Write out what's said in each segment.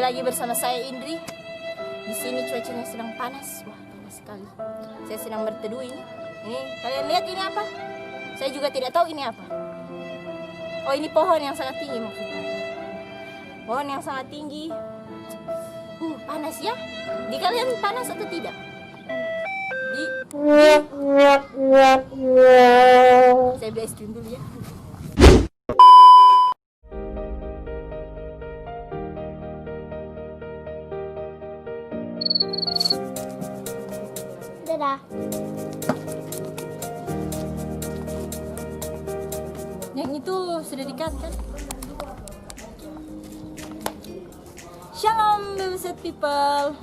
lagi bersama saya Indri. Di sini cuacanya sedang panas, wah panas sekali. Saya sedang berteduh ini. Ini kalian lihat ini apa? Saya juga tidak tahu ini apa. Oh ini pohon yang sangat tinggi maksudnya. Pohon yang sangat tinggi. Panas ya? Di kalian panas atau tidak? Saya beli es krim dulu ya. Dadah. Yang itu sudah dikat kan? Shalom Bebeset people.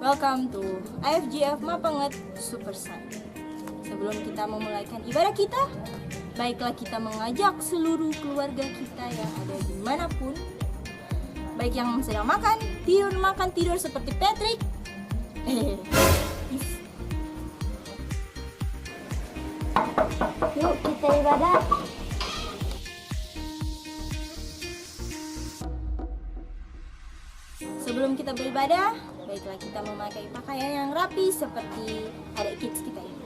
Welcome to AFGF Mapanget Super Science. Sebelum kita memulaikan ibadah kita, baiklah kita mengajak seluruh keluarga kita yang ada dimanapun, baik yang sedang makan tidur seperti Patrick. Yuk kita ibadah. Sebelum kita beribadah, baiklah kita memakai pakaian yang rapi seperti adik kids kita ini.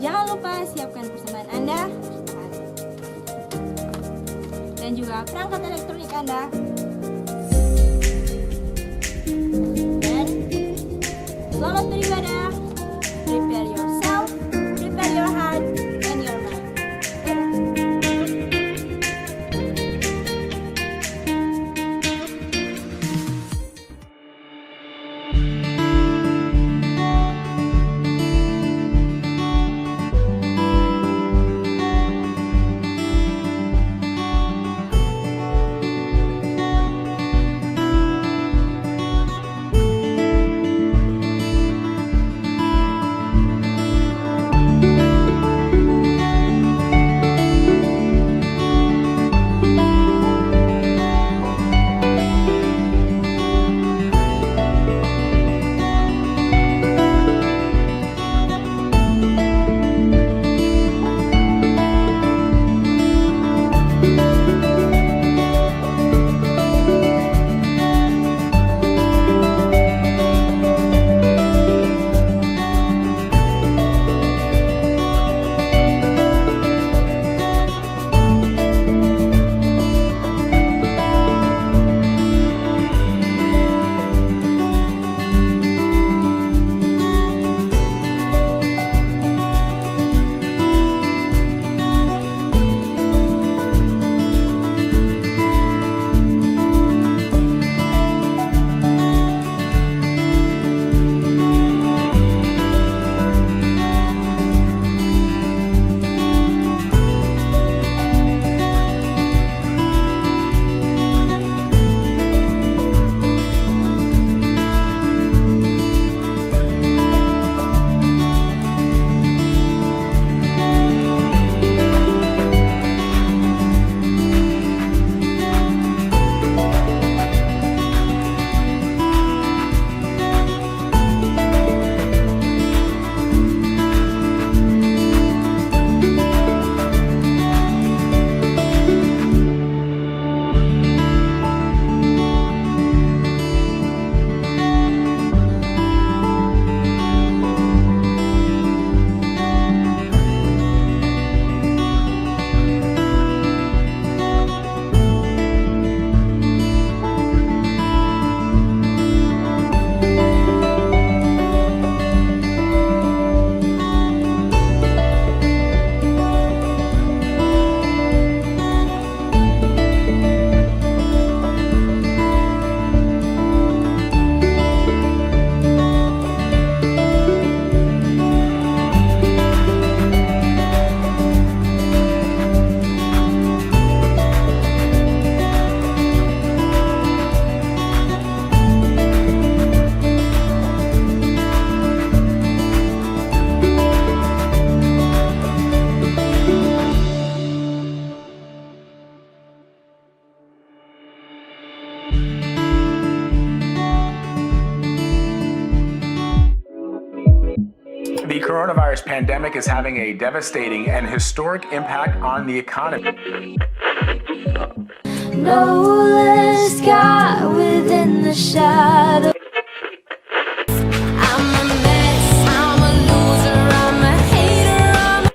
Jangan lupa siapkan persembahan Anda dan juga perangkat elektronik Anda. Dan selamat beribadah. Prepare yourself, prepare your heart and your mind. The coronavirus pandemic is having a devastating and historic impact on the economy. No less God within the shadow. I'm a mess, I'm a loser, I'm a hater,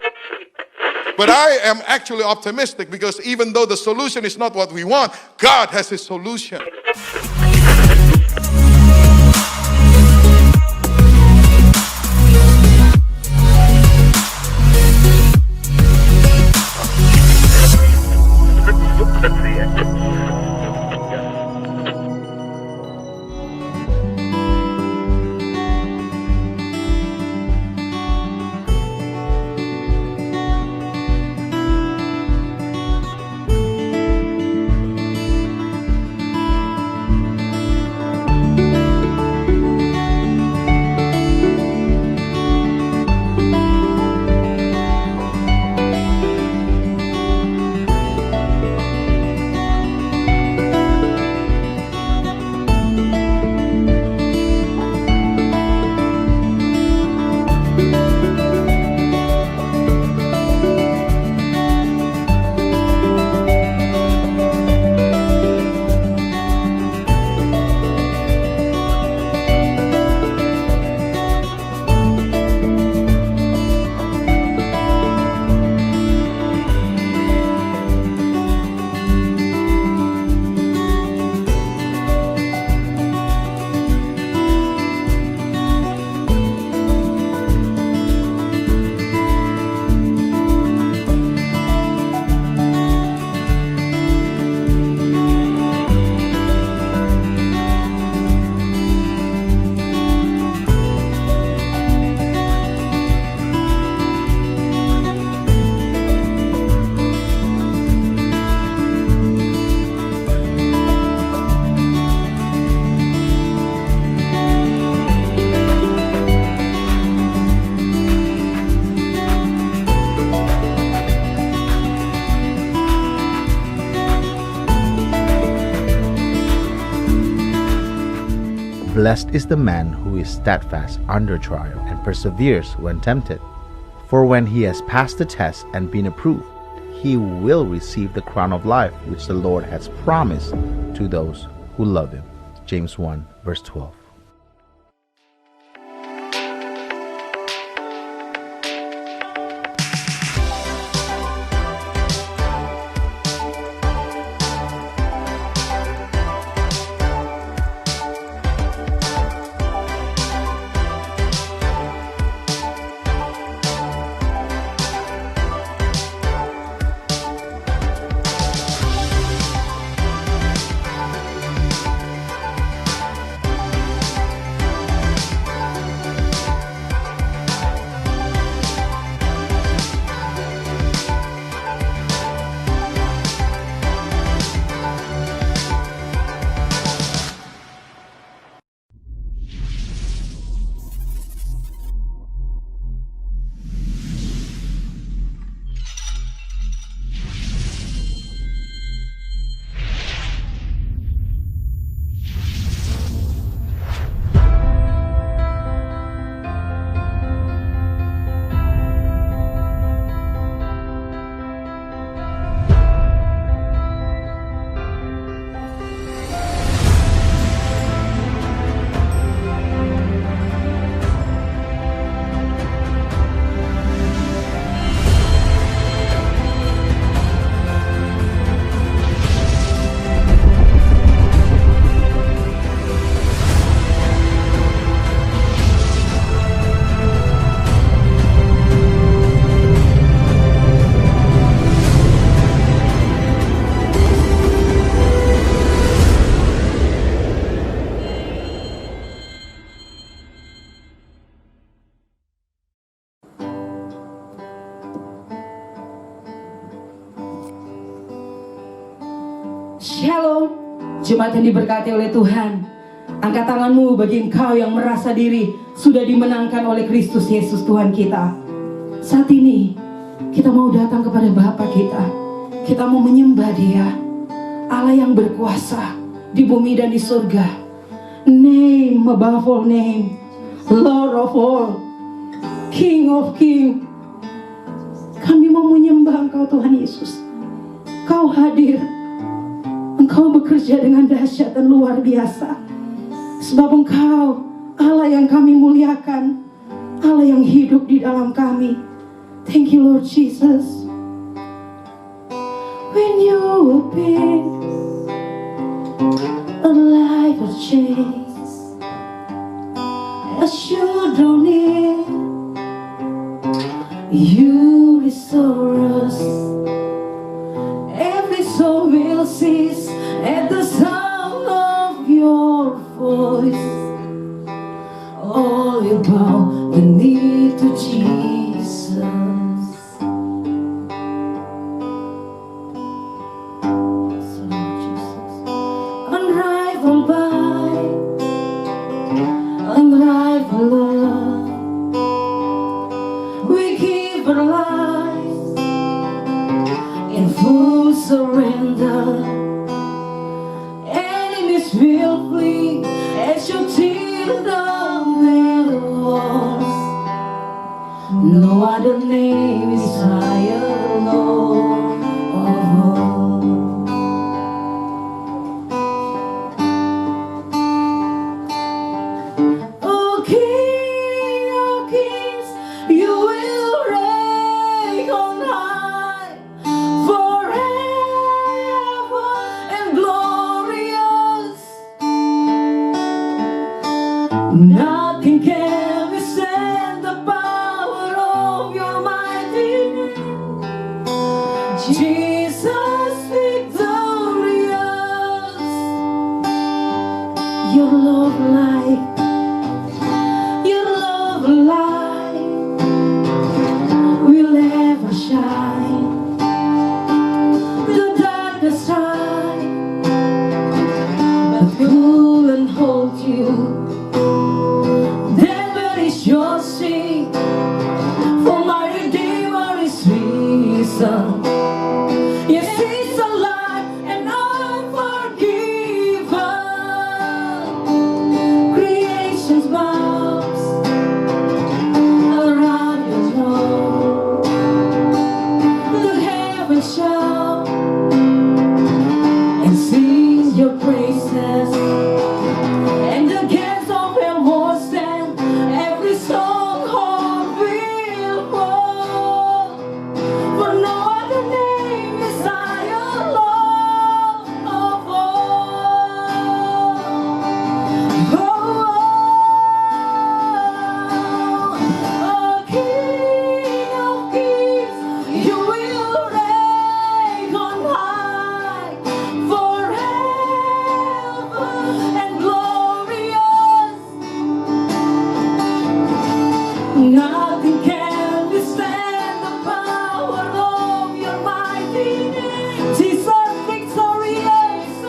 But I am actually optimistic because even though the solution is not what we want, God has His solution. Blessed is the man who is steadfast under trial and perseveres when tempted. For when he has passed the test and been approved, he will receive the crown of life which the Lord has promised to those who love him. James 1 verse 12. Shalom, jemaat yang diberkati oleh Tuhan. Angkat tanganmu bagi engkau yang merasa diri sudah dimenangkan oleh Kristus Yesus Tuhan kita. Saat ini kita mau datang kepada Bapa kita. Kita mau menyembah Dia, Allah yang berkuasa di bumi dan di surga. Name above all name, Lord of all, King of King. Kami mau menyembah Engkau Tuhan Yesus. Kau hadir. Engkau bekerja dengan dahsyat dan luar biasa. Sebab Engkau Allah yang kami muliakan, Allah yang hidup di dalam kami. Thank you Lord Jesus. When you appear, a life will change. As you draw near, you restore us. Every soul will cease at the sound of your voice. All will bow the knee to Jesus. Unrivaled by unrivaled love, we give our lives in full surrender. Enemies will flee as your children will walls. No other name is higher, Lord of all. Oh King of Kings, you will reign on high forever and glorious. Nothing can withstand the power of your mighty name. Jesus victorious. Your love light, your love light will ever shine. The darkness tried, but couldn't hold you. Then where is your sting? For my Redeemer is risen. Yes, he's alive and unforgiven. Creation's bows around your throne. The heavens shout and sing your praises. And the gates of hell will stand. Every stronghold will fall. For no other name is higher, Lord of all. Oh, King of Kings, you will reign on high forever and glorious. Nothing can withstand the power of your mighty name. Jesus victorious,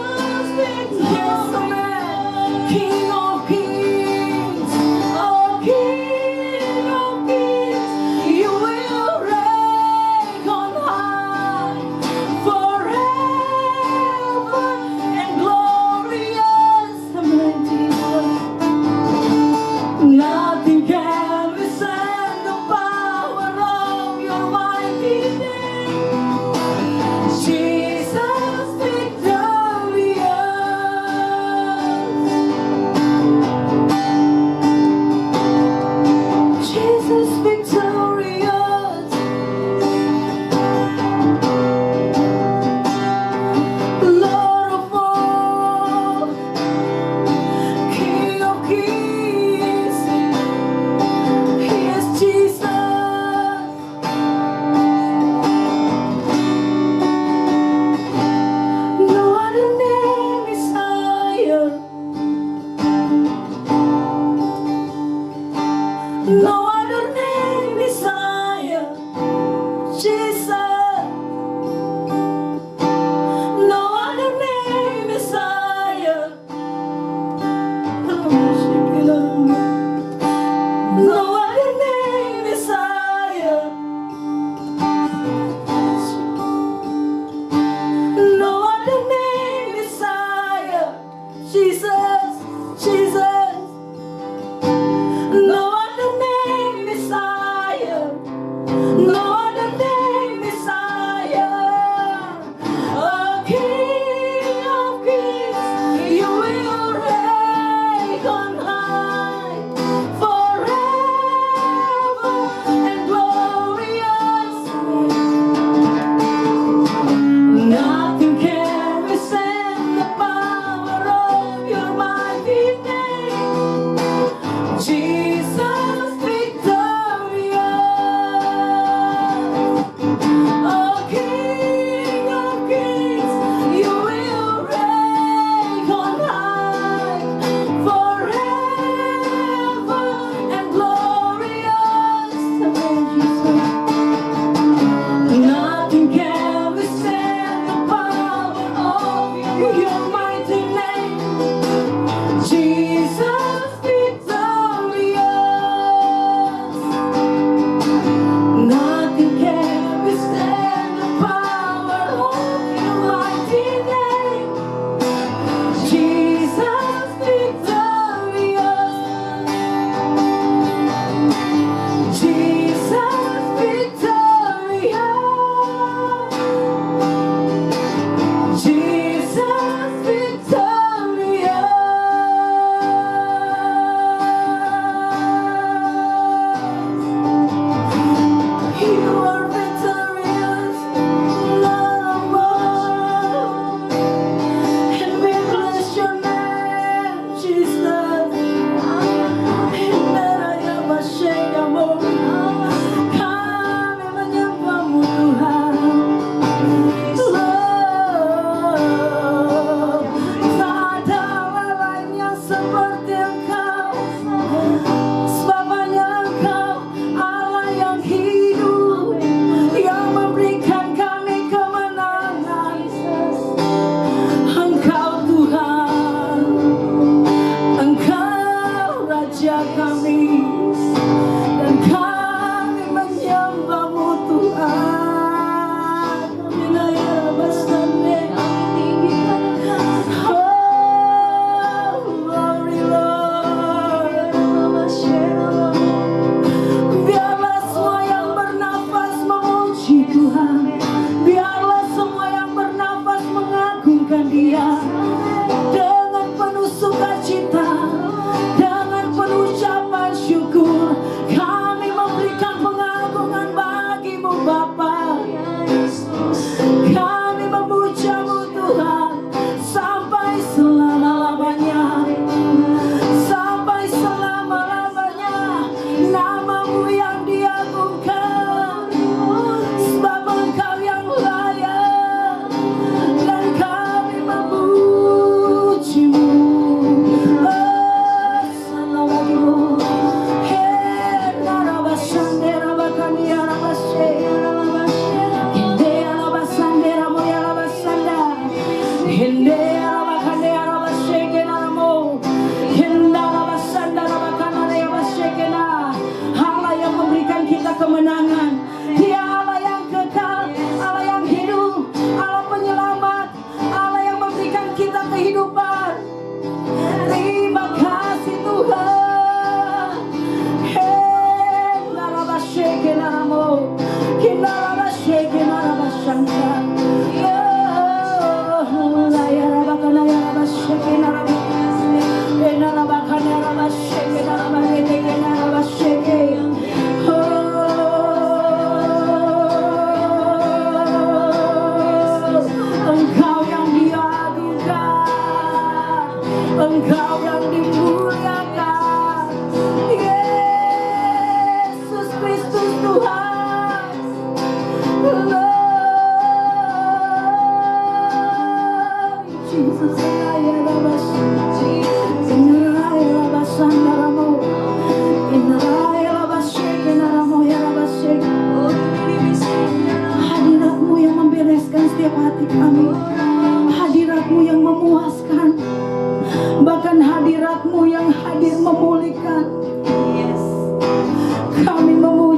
yes, amen. King of Kings, oh King of Kings, you will reign on high forever and glorious. Amen, Jesus. Nothing can withstand the power of your mighty name. Jesus victorious. Jesus victorious. Lord of all, King of Kings. Yes, Jesus. No other name is higher. No other name is higher.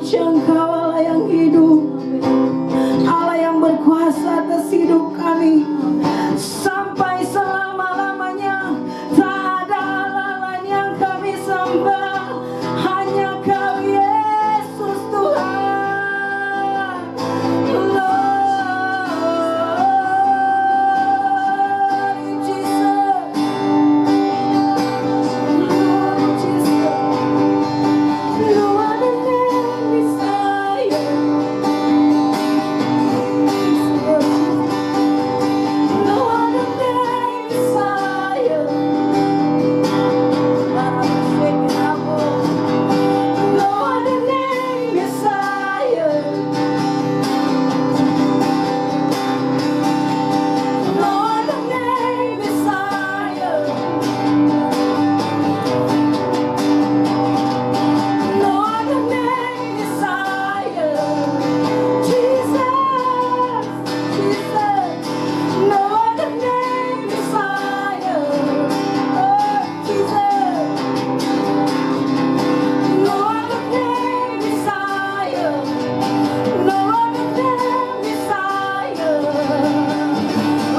puji Engkau Allah yang hidup, Allah yang berkuasa atas hidup kami sampai selama-lamanya. Tak ada Allah lain yang kami sembah, hanya Kau Yesus Tuhan. Lord Jesus, Lord Jesus, You are the name Messiah. No other name Messiah. No other name Messiah. No other name Messiah. No other name Messiah. Jesus, Jesus. No other name Messiah. Oh, Jesus. No other name Messiah. No other name Messiah.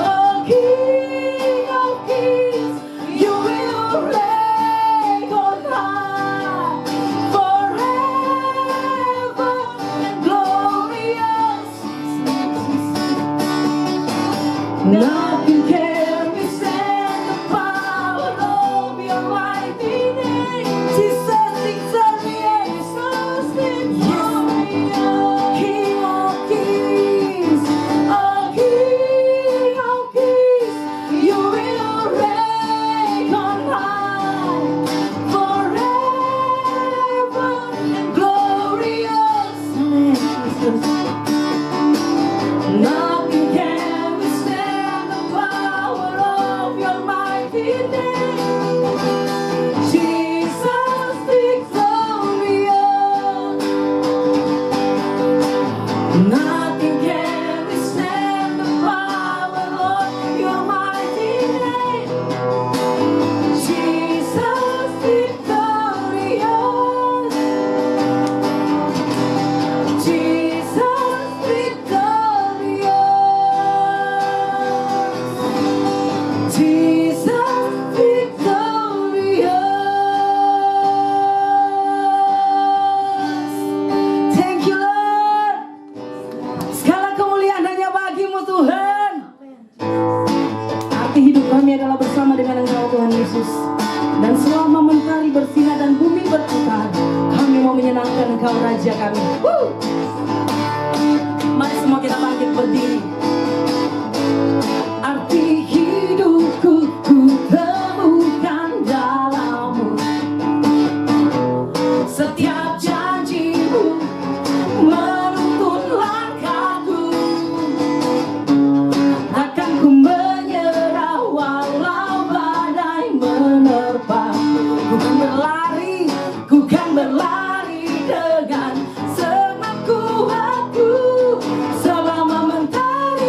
Oh, King of Kings, You will reign on high forever and glorious. Nothing can withstand the power of Your mighty name. Jesus, victorious, victorious. King of Kings, oh King of Kings, You will reign on high forever and glorious. Nothing can withstand the power of Your mighty name. Jesus, victorious. Nothing can withstand the power of Your mighty name. Jesus, victorious. Jesus, victorious. Jesus, victorious. Thank you, Lord. Segala kemuliaan hanya bagi-Mu, Tuhan. Arti hidup kami adalah bersama dengan Engkau, Tuhan Yesus. Dan selama mentari bersinar dan bumi berputar, kami mau menyenangkan Engkau, Raja kami. Mari semua kita bangkit berdiri. Arti hidupku ku temukan dalam-Mu. Setiap janji-Mu menuntun langkahku. Takkan ku menyerah walau badai menerpa. Ku kan berlari dengan semangat kuatku. Selama mentari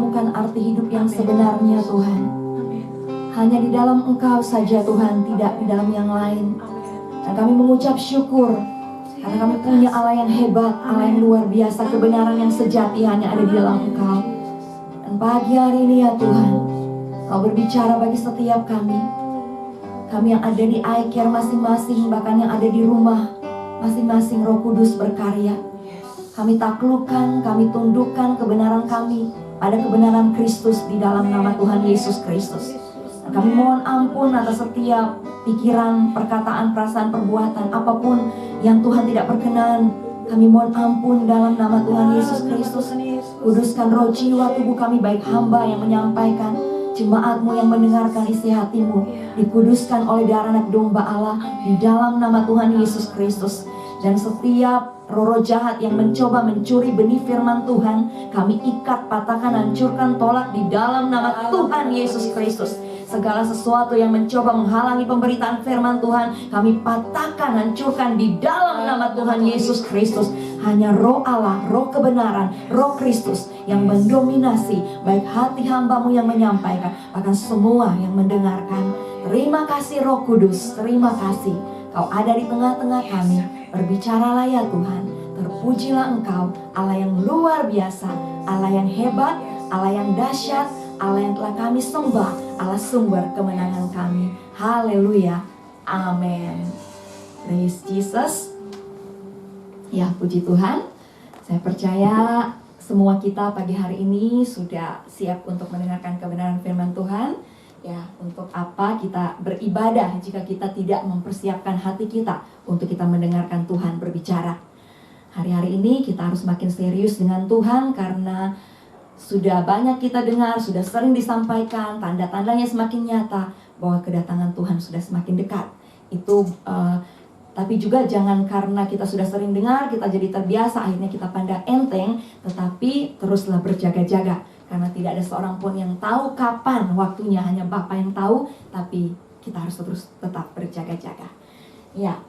menemukan arti hidup yang sebenarnya Tuhan. Hanya di dalam Engkau saja Tuhan, tidak di dalam yang lain. Dan kami mengucap syukur karena kami punya Allah yang hebat, Allah yang luar biasa, kebenaran yang sejati hanya ada di dalam Engkau. Dan pagi hari ini ya Tuhan, Kau berbicara bagi setiap kami. Kami yang ada di iCare masing-masing, bahkan yang ada di rumah masing-masing, Roh Kudus berkarya. Kami taklukkan, kami tundukkan kebenaran kami pada kebenaran Kristus di dalam nama Tuhan Yesus Kristus. Dan kami mohon ampun atas setiap pikiran, perkataan, perasaan, perbuatan, apapun yang Tuhan tidak berkenan. Kami mohon ampun dalam nama Tuhan Yesus Kristus. Kuduskan roh, jiwa, tubuh kami, baik hamba yang menyampaikan, jemaat-Mu yang mendengarkan isi hati-Mu, dikuduskan oleh darah anak domba Allah di dalam nama Tuhan Yesus Kristus. Dan setiap roh-roh jahat yang mencoba mencuri benih firman Tuhan, kami ikat, patahkan, hancurkan, tolak di dalam nama Tuhan Yesus Kristus. Segala sesuatu yang mencoba menghalangi pemberitaan firman Tuhan, kami patahkan, hancurkan di dalam nama Tuhan Yesus Kristus. Hanya roh Allah, roh kebenaran, roh Kristus yang mendominasi baik hati hamba-Mu yang menyampaikan, bahkan semua yang mendengarkan. Terima kasih Roh Kudus, terima kasih Kau ada di tengah-tengah kami. Berbicaralah ya Tuhan, terpujilah Engkau, Allah yang luar biasa, Allah yang hebat, Allah yang dahsyat, Allah yang telah kami sembah, Allah sumber kemenangan kami. Haleluya, amin. Praise Jesus. Ya, puji Tuhan. Saya percaya semua kita pagi hari ini sudah siap untuk mendengarkan kebenaran firman Tuhan. Ya, untuk apa kita beribadah jika kita tidak mempersiapkan hati kita untuk kita mendengarkan Tuhan berbicara. Hari-hari ini kita harus makin serius dengan Tuhan karena sudah banyak kita dengar, sudah sering disampaikan, tanda-tandanya semakin nyata bahwa kedatangan Tuhan sudah semakin dekat. Tapi juga jangan karena kita sudah sering dengar, kita jadi terbiasa, akhirnya kita pandang enteng, tetapi teruslah berjaga-jaga. Karena tidak ada seorang pun yang tahu kapan waktunya, hanya Bapa yang tahu, tapi kita harus terus tetap berjaga-jaga. Ya,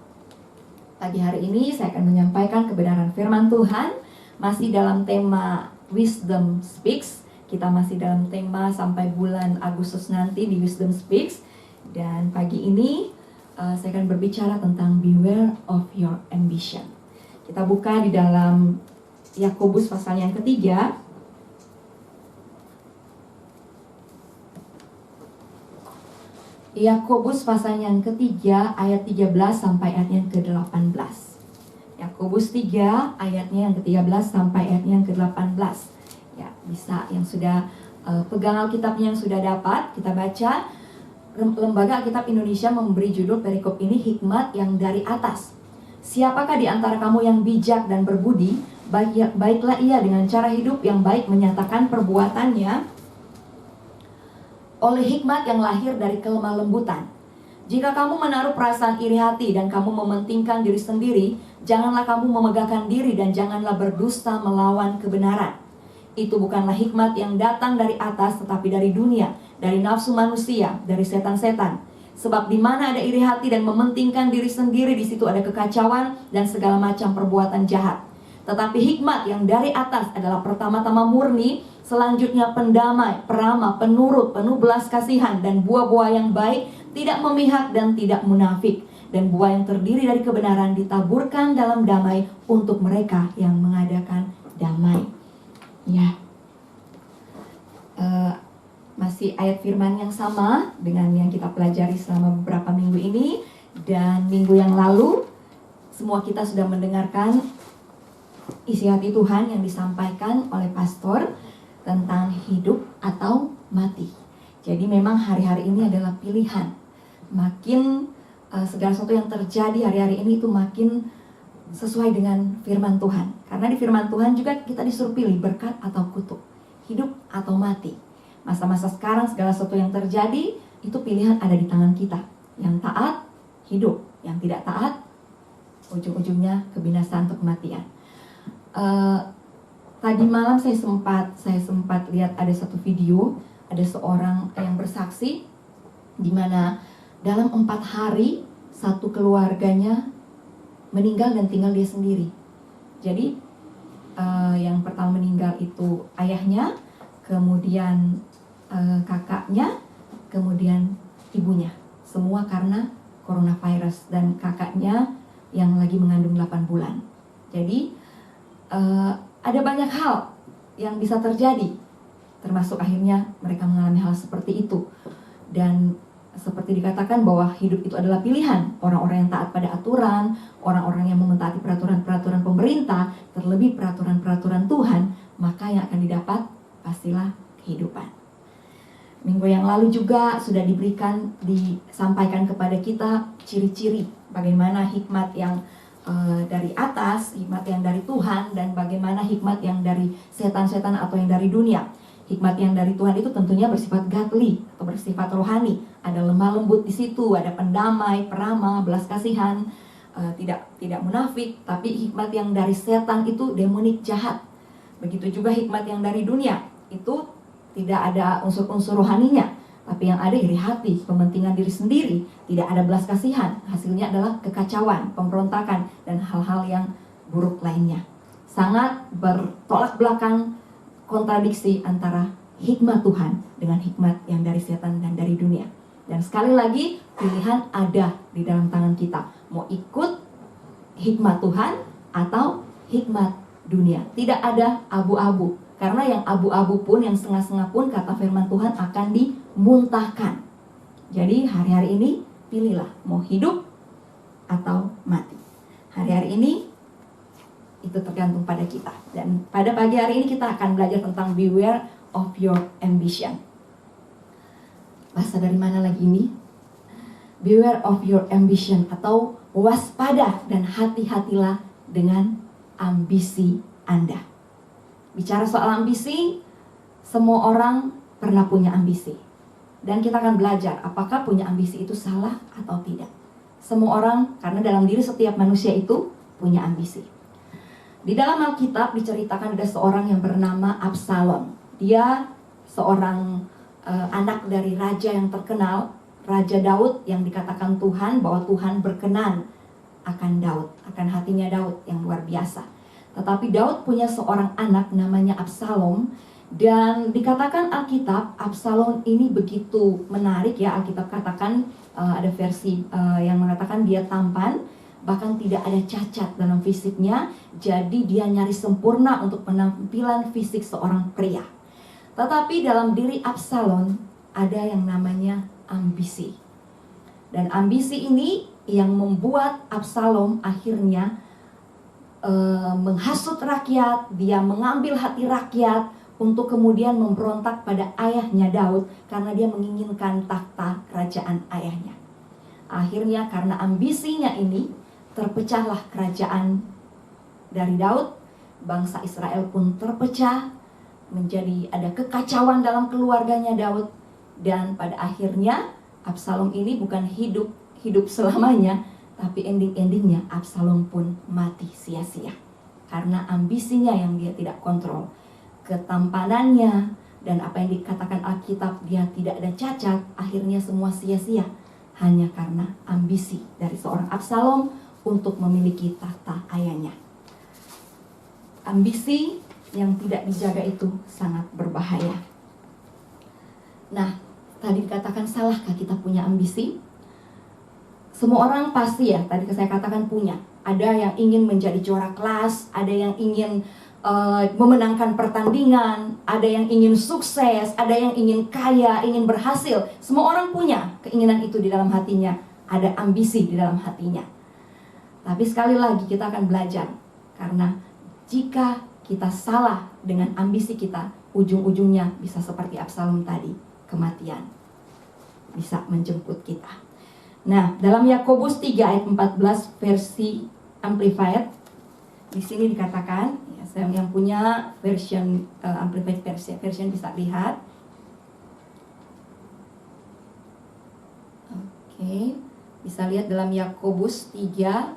pagi hari ini saya akan menyampaikan kebenaran firman Tuhan, masih dalam tema Wisdom Speaks. Kita masih dalam tema sampai bulan Agustus nanti di Wisdom Speaks. Dan pagi ini saya akan berbicara tentang beware of your ambition. Kita buka di dalam Yakobus pasal yang ketiga. Yakobus pasal yang ketiga ayat 13 sampai ayatnya yang ke-18. Yakobus 3 ayatnya yang ke-13 sampai ayatnya yang ke-18. Ya, bisa yang sudah pegang Alkitabnya yang sudah dapat, kita baca. Lembaga Alkitab Indonesia memberi judul perikop ini hikmat yang dari atas. Siapakah di antara kamu yang bijak dan berbudi? Baiklah ia dengan cara hidup yang baik menyatakan perbuatannya oleh hikmat yang lahir dari kelemah lembutan. Jika kamu menaruh perasaan iri hati dan kamu mementingkan diri sendiri, janganlah kamu memegahkan diri dan janganlah berdusta melawan kebenaran. Itu bukanlah hikmat yang datang dari atas, tetapi dari dunia, dari nafsu manusia, dari setan-setan. Sebab di mana ada iri hati dan mementingkan diri sendiri, di situ ada kekacauan dan segala macam perbuatan jahat. Tetapi hikmat yang dari atas adalah pertama-tama murni, selanjutnya pendamai, peramah, penurut, penuh belas kasihan, dan buah-buah yang baik, tidak memihak dan tidak munafik. Dan buah yang terdiri dari kebenaran ditaburkan dalam damai untuk mereka yang mengadakan damai. Ya, masih ayat firman yang sama dengan yang kita pelajari selama beberapa minggu ini. Dan minggu yang lalu semua kita sudah mendengarkan isi hati Tuhan yang disampaikan oleh pastor tentang hidup atau mati. Jadi memang hari-hari ini adalah pilihan. Makin segala sesuatu yang terjadi hari-hari ini itu makin sesuai dengan firman Tuhan. Karena di firman Tuhan juga kita disuruh pilih berkat atau kutuk, hidup atau mati. Masa-masa sekarang segala sesuatu yang terjadi itu pilihan ada di tangan kita. Yang taat, hidup. Yang tidak taat, ujung-ujungnya kebinasaan atau kematian. Tadi malam saya sempat lihat ada satu video, ada seorang yang bersaksi di mana dalam 4 hari satu keluarganya meninggal dan tinggal dia sendiri. Jadi yang pertama meninggal itu ayahnya, kemudian kakaknya, kemudian ibunya. Semua karena coronavirus, dan kakaknya yang lagi mengandung 8 bulan. Jadi ada banyak hal yang bisa terjadi, termasuk akhirnya mereka mengalami hal seperti itu. Dan seperti dikatakan bahwa hidup itu adalah pilihan. Orang-orang yang taat pada aturan, orang-orang yang mentaati peraturan-peraturan pemerintah, terlebih peraturan-peraturan Tuhan, maka yang akan didapat pastilah kehidupan. Minggu yang lalu juga sudah disampaikan kepada kita ciri-ciri bagaimana hikmat yang dari atas, hikmat yang dari Tuhan, dan bagaimana hikmat yang dari setan-setan atau yang dari dunia. Hikmat yang dari Tuhan itu tentunya bersifat godly atau bersifat rohani. Ada lemah lembut di situ, ada pendamai, peramah, belas kasihan, tidak munafik. Tapi hikmat yang dari setan itu demonik, jahat. Begitu juga hikmat yang dari dunia itu tidak ada unsur-unsur rohaninya, tapi yang ada iri hati, pementingan diri sendiri, tidak ada belas kasihan. Hasilnya adalah kekacauan, pemberontakan, dan hal-hal yang buruk lainnya. Sangat bertolak belakang, kontradiksi antara hikmat Tuhan dengan hikmat yang dari setan dan dari dunia. Dan sekali lagi, pilihan ada di dalam tangan kita. Mau ikut hikmat Tuhan atau hikmat dunia. Tidak ada abu-abu. Karena yang abu-abu pun, yang setengah-setengah pun, kata firman Tuhan, akan dimuntahkan. Jadi hari-hari ini pilihlah mau hidup atau mati. Hari-hari ini itu tergantung pada kita. Dan pada pagi hari ini kita akan belajar tentang beware of your ambition. Bahasa dari mana lagi ini? Beware of your ambition, atau waspada dan hati-hatilah dengan ambisi Anda. Bicara soal ambisi, semua orang pernah punya ambisi. Dan kita akan belajar apakah punya ambisi itu salah atau tidak. Semua orang, karena dalam diri setiap manusia itu punya ambisi. Di dalam Alkitab diceritakan ada seorang yang bernama Absalom. Dia seorang anak dari raja yang terkenal, Raja Daud, yang dikatakan Tuhan bahwa Tuhan berkenan akan Daud, akan hatinya Daud yang luar biasa. Tetapi Daud punya seorang anak namanya Absalom, dan dikatakan Alkitab Absalom ini begitu menarik ya. Alkitab katakan ada versi yang mengatakan dia tampan, bahkan tidak ada cacat dalam fisiknya. Jadi dia nyaris sempurna untuk penampilan fisik seorang pria. Tetapi dalam diri Absalom ada yang namanya ambisi. Dan ambisi ini yang membuat Absalom akhirnya menghasut rakyat. Dia mengambil hati rakyat untuk kemudian memberontak pada ayahnya Daud, karena dia menginginkan takhta kerajaan ayahnya. Akhirnya karena ambisinya ini terpecahlah kerajaan dari Daud. Bangsa Israel pun terpecah, menjadi ada kekacauan dalam keluarganya Daud. Dan pada akhirnya Absalom ini bukan hidup selamanya, tapi ending-endingnya Absalom pun mati sia-sia. Karena ambisinya yang dia tidak kontrol. Ketampanannya dan apa yang dikatakan Alkitab, dia tidak ada cacat, akhirnya semua sia-sia. Hanya karena ambisi dari seorang Absalom untuk memiliki tahta ayahnya. Ambisi yang tidak dijaga itu sangat berbahaya. Nah, tadi dikatakan salahkah kita punya ambisi? Semua orang pasti ya, tadi saya katakan punya. Ada yang ingin menjadi juara kelas, ada yang ingin memenangkan pertandingan, ada yang ingin sukses, ada yang ingin kaya, ingin berhasil. Semua orang punya keinginan itu di dalam hatinya, ada ambisi di dalam hatinya. Tapi sekali lagi kita akan belajar, karena jika kita salah dengan ambisi kita, ujung-ujungnya bisa seperti Absalom tadi, kematian bisa menjemput kita. Nah, dalam Yakobus 3 ayat 14 versi Amplified, di sini dikatakan, ya, saya yang punya version Amplified version bisa lihat. Oke, bisa lihat dalam Yakobus 3.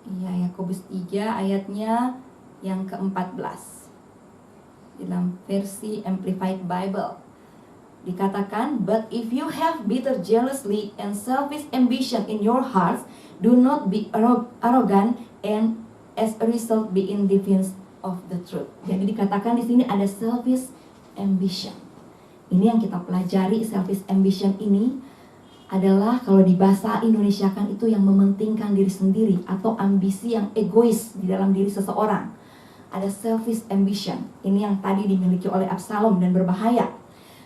Iya, Yakobus 3 ayatnya yang ke-14. Dalam versi Amplified Bible dikatakan, "But if you have bitter jealousy and selfish ambition in your hearts, do not be arrogant and as a result be in of the truth. Jadi dikatakan di sini ada selfish ambition. Ini yang kita pelajari. Selfish ambition ini adalah kalau di bahasa Indonesia kan itu yang mementingkan diri sendiri atau ambisi yang egois di dalam diri seseorang. Ada selfish ambition. Ini yang tadi dimiliki oleh Absalom dan berbahaya.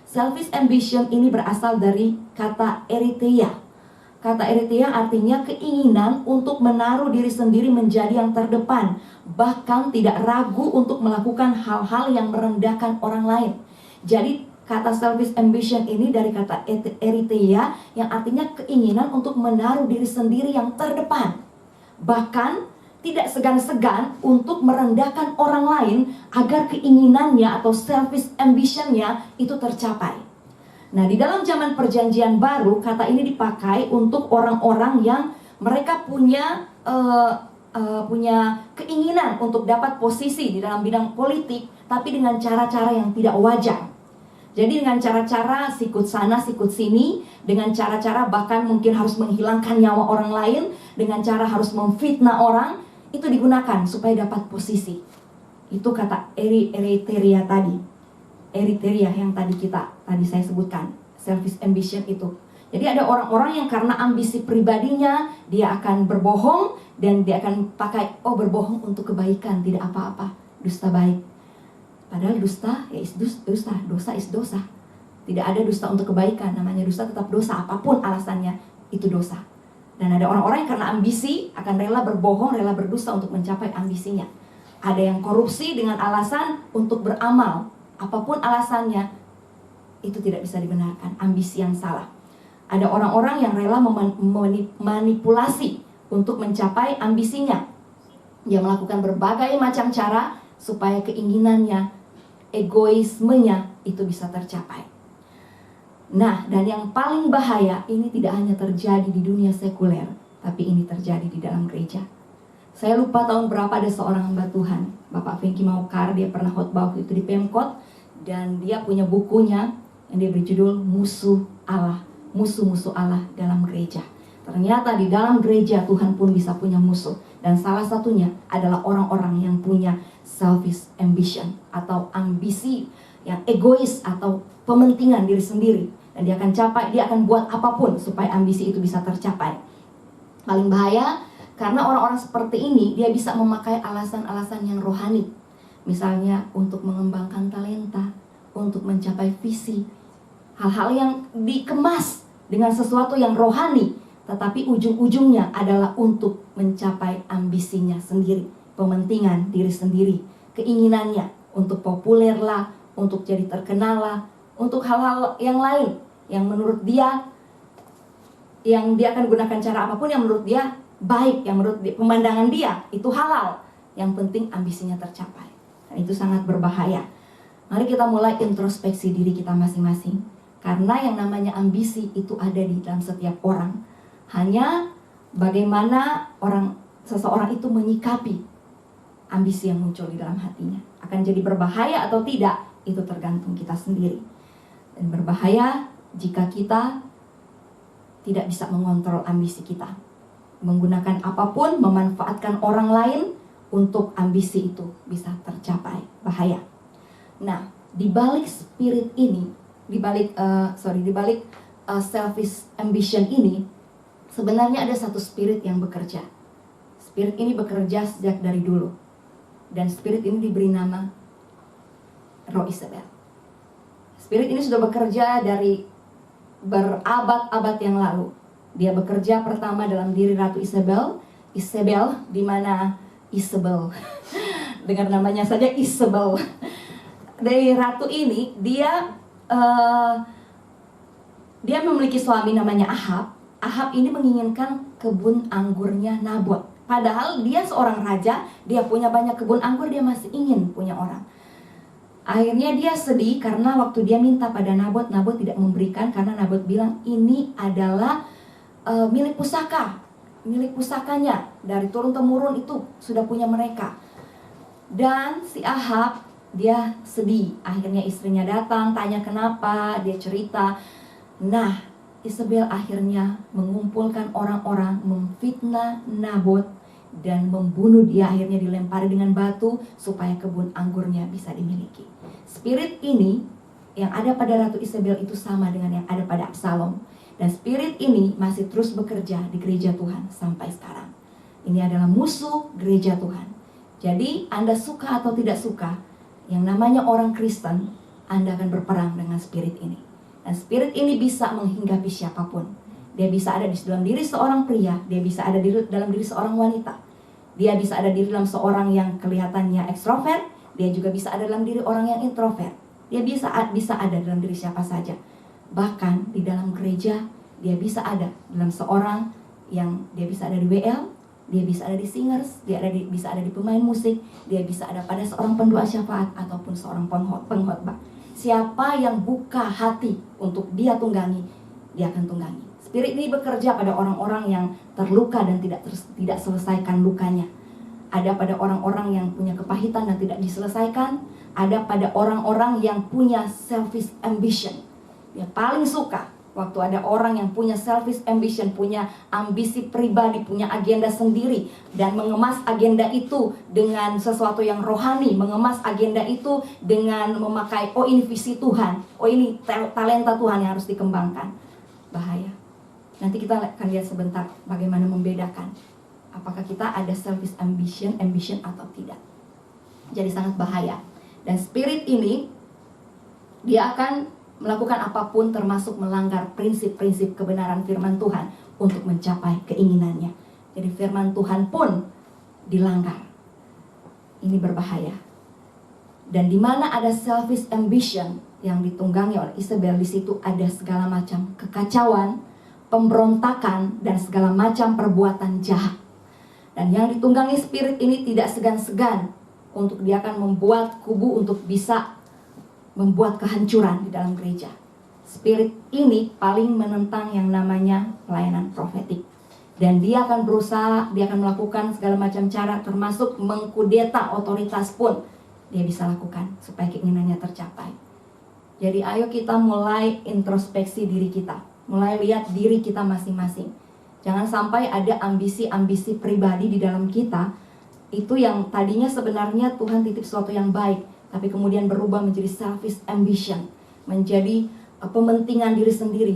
Selfish ambition ini berasal dari kata eretheia. Kata eretheia artinya keinginan untuk menaruh diri sendiri menjadi yang terdepan, bahkan tidak ragu untuk melakukan hal-hal yang merendahkan orang lain. Jadi kata selfish ambition ini dari kata eretheia yang artinya keinginan untuk menaruh diri sendiri yang terdepan, bahkan tidak segan-segan untuk merendahkan orang lain agar keinginannya atau selfish ambitionnya itu tercapai. Nah, di dalam zaman perjanjian baru, kata ini dipakai untuk orang-orang yang mereka punya keinginan untuk dapat posisi di dalam bidang politik, tapi dengan cara-cara yang tidak wajar. Jadi dengan cara-cara sikut sana, sikut sini, dengan cara-cara bahkan mungkin harus menghilangkan nyawa orang lain, dengan cara harus memfitnah orang, itu digunakan supaya dapat posisi. Itu kata eretheia tadi. Eretheia yang tadi saya sebutkan, selfish ambition itu. Jadi ada orang-orang yang karena ambisi pribadinya dia akan berbohong dan dia akan pakai berbohong untuk kebaikan, tidak apa-apa, dusta baik. Padahal dusta ya dusta, dosa is dosa. Tidak ada dusta untuk kebaikan, namanya dusta tetap dosa, apapun alasannya itu dosa. Dan ada orang-orang yang karena ambisi akan rela berbohong, rela berdusta untuk mencapai ambisinya. Ada yang korupsi dengan alasan untuk beramal. Apapun alasannya, itu tidak bisa dibenarkan, ambisi yang salah. Ada orang-orang yang rela memanipulasi untuk mencapai ambisinya. Dia melakukan berbagai macam cara supaya keinginannya, egoismenya itu bisa tercapai. Nah, dan yang paling bahaya, ini tidak hanya terjadi di dunia sekuler, tapi ini terjadi di dalam gereja. Saya lupa tahun berapa ada seorang hamba Tuhan, Bapak Frankie Maukar, dia pernah khotbah waktu itu di Pemkot, dan dia punya bukunya yang dia berjudul Musuh Allah, Musuh-musuh Allah dalam gereja. Ternyata di dalam gereja Tuhan pun bisa punya musuh, dan salah satunya adalah orang-orang yang punya selfish ambition atau ambisi yang egois atau pementingan diri sendiri, dan dia akan buat apapun supaya ambisi itu bisa tercapai. Paling bahaya karena orang-orang seperti ini dia bisa memakai alasan-alasan yang rohani, misalnya untuk mengembangkan talenta, untuk mencapai visi, hal-hal yang dikemas dengan sesuatu yang rohani, tetapi ujung-ujungnya adalah untuk mencapai ambisinya sendiri, pementingan diri sendiri, keinginannya untuk populer lah, untuk jadi terkenal lah, untuk hal-hal yang lain yang menurut dia, yang dia akan gunakan cara apapun yang menurut dia baik, yang menurut dia, pemandangan dia itu halal, yang penting ambisinya tercapai. Dan itu sangat berbahaya. Mari kita mulai introspeksi diri kita masing-masing, karena yang namanya ambisi itu ada di dalam setiap orang. Hanya bagaimana seseorang itu menyikapi ambisi yang muncul di dalam hatinya. Akan jadi berbahaya atau tidak, itu tergantung kita sendiri. Dan berbahaya jika kita tidak bisa mengontrol ambisi kita, menggunakan apapun, memanfaatkan orang lain untuk ambisi itu bisa tercapai. Bahaya. Nah, di balik spirit ini, di balik selfish ambition ini, sebenarnya ada satu spirit yang bekerja. Spirit ini bekerja sejak dari dulu, dan spirit ini diberi nama Roh Isabel. Spirit ini sudah bekerja dari berabad-abad yang lalu. Dia bekerja pertama dalam diri Ratu Isabel, di mana Isabel, dengar namanya saja Isabel. Dari ratu ini, dia memiliki suami namanya Ahab. Ahab ini menginginkan kebun anggurnya Nabot. Padahal dia seorang raja, dia punya banyak kebun anggur, dia masih ingin punya orang. Akhirnya dia sedih karena waktu dia minta pada Nabot, Nabot tidak memberikan, karena Nabot bilang ini adalah milik pusakanya, dari turun-temurun itu sudah punya mereka. Dan si Ahab, dia sedih. Akhirnya istrinya datang, tanya kenapa, dia cerita. Nah, Isabel akhirnya mengumpulkan orang-orang, memfitnah Nabot, dan membunuh dia, akhirnya dilempari dengan batu supaya kebun anggurnya bisa dimiliki. Spirit ini yang ada pada Ratu Isabel itu sama dengan yang ada pada Absalom. Dan spirit ini masih terus bekerja di gereja Tuhan sampai sekarang. Ini adalah musuh gereja Tuhan. Jadi Anda suka atau tidak suka, yang namanya orang Kristen, Anda akan berperang dengan spirit ini. Dan spirit ini bisa menghinggapi siapapun. Dia bisa ada di dalam diri seorang pria, dia bisa ada di dalam diri seorang wanita. Dia bisa ada di dalam seorang yang kelihatannya ekstrovert, dia juga bisa ada dalam diri orang yang introvert. Dia bisa ada dalam diri siapa saja. Bahkan di dalam gereja, dia bisa ada dalam seorang yang dia bisa ada di WL, dia bisa ada di singers, bisa ada di pemain musik, dia bisa ada pada seorang pendoa syafaat ataupun seorang pengkhotbah. Siapa yang buka hati untuk dia tunggangi, dia akan tunggangi. Spirit ini bekerja pada orang-orang yang terluka dan tidak selesaikan lukanya. Ada pada orang-orang yang punya kepahitan dan tidak diselesaikan. Ada pada orang-orang yang punya selfish ambition. Dia paling suka waktu ada orang yang punya selfish ambition, punya ambisi pribadi, punya agenda sendiri, dan mengemas agenda itu dengan sesuatu yang rohani, mengemas agenda itu dengan memakai, oh ini visi Tuhan, oh ini talenta Tuhan yang harus dikembangkan. Bahaya. Nanti kita akan lihat sebentar bagaimana membedakan apakah kita ada selfish ambition atau tidak. Jadi sangat bahaya. Dan spirit ini, dia akan melakukan apapun termasuk melanggar prinsip-prinsip kebenaran firman Tuhan untuk mencapai keinginannya. Jadi firman Tuhan pun dilanggar. Ini berbahaya. Dan di mana ada selfish ambition yang ditunggangi oleh Isabel, di situ ada segala macam kekacauan, pemberontakan, dan segala macam perbuatan jahat. Dan yang ditunggangi spirit ini tidak segan-segan untuk dia akan membuat kubu untuk bisa membuat kehancuran di dalam gereja. Spirit ini paling menentang yang namanya pelayanan profetik. Dan dia akan berusaha, dia akan melakukan segala macam cara, termasuk mengkudeta otoritas pun dia bisa lakukan supaya keinginannya tercapai. Jadi ayo kita mulai introspeksi diri kita, mulai lihat diri kita masing-masing. Jangan sampai ada ambisi-ambisi pribadi di dalam kita, itu yang tadinya sebenarnya Tuhan titip sesuatu yang baik, tapi kemudian berubah menjadi selfish ambition, menjadi pementingan diri sendiri,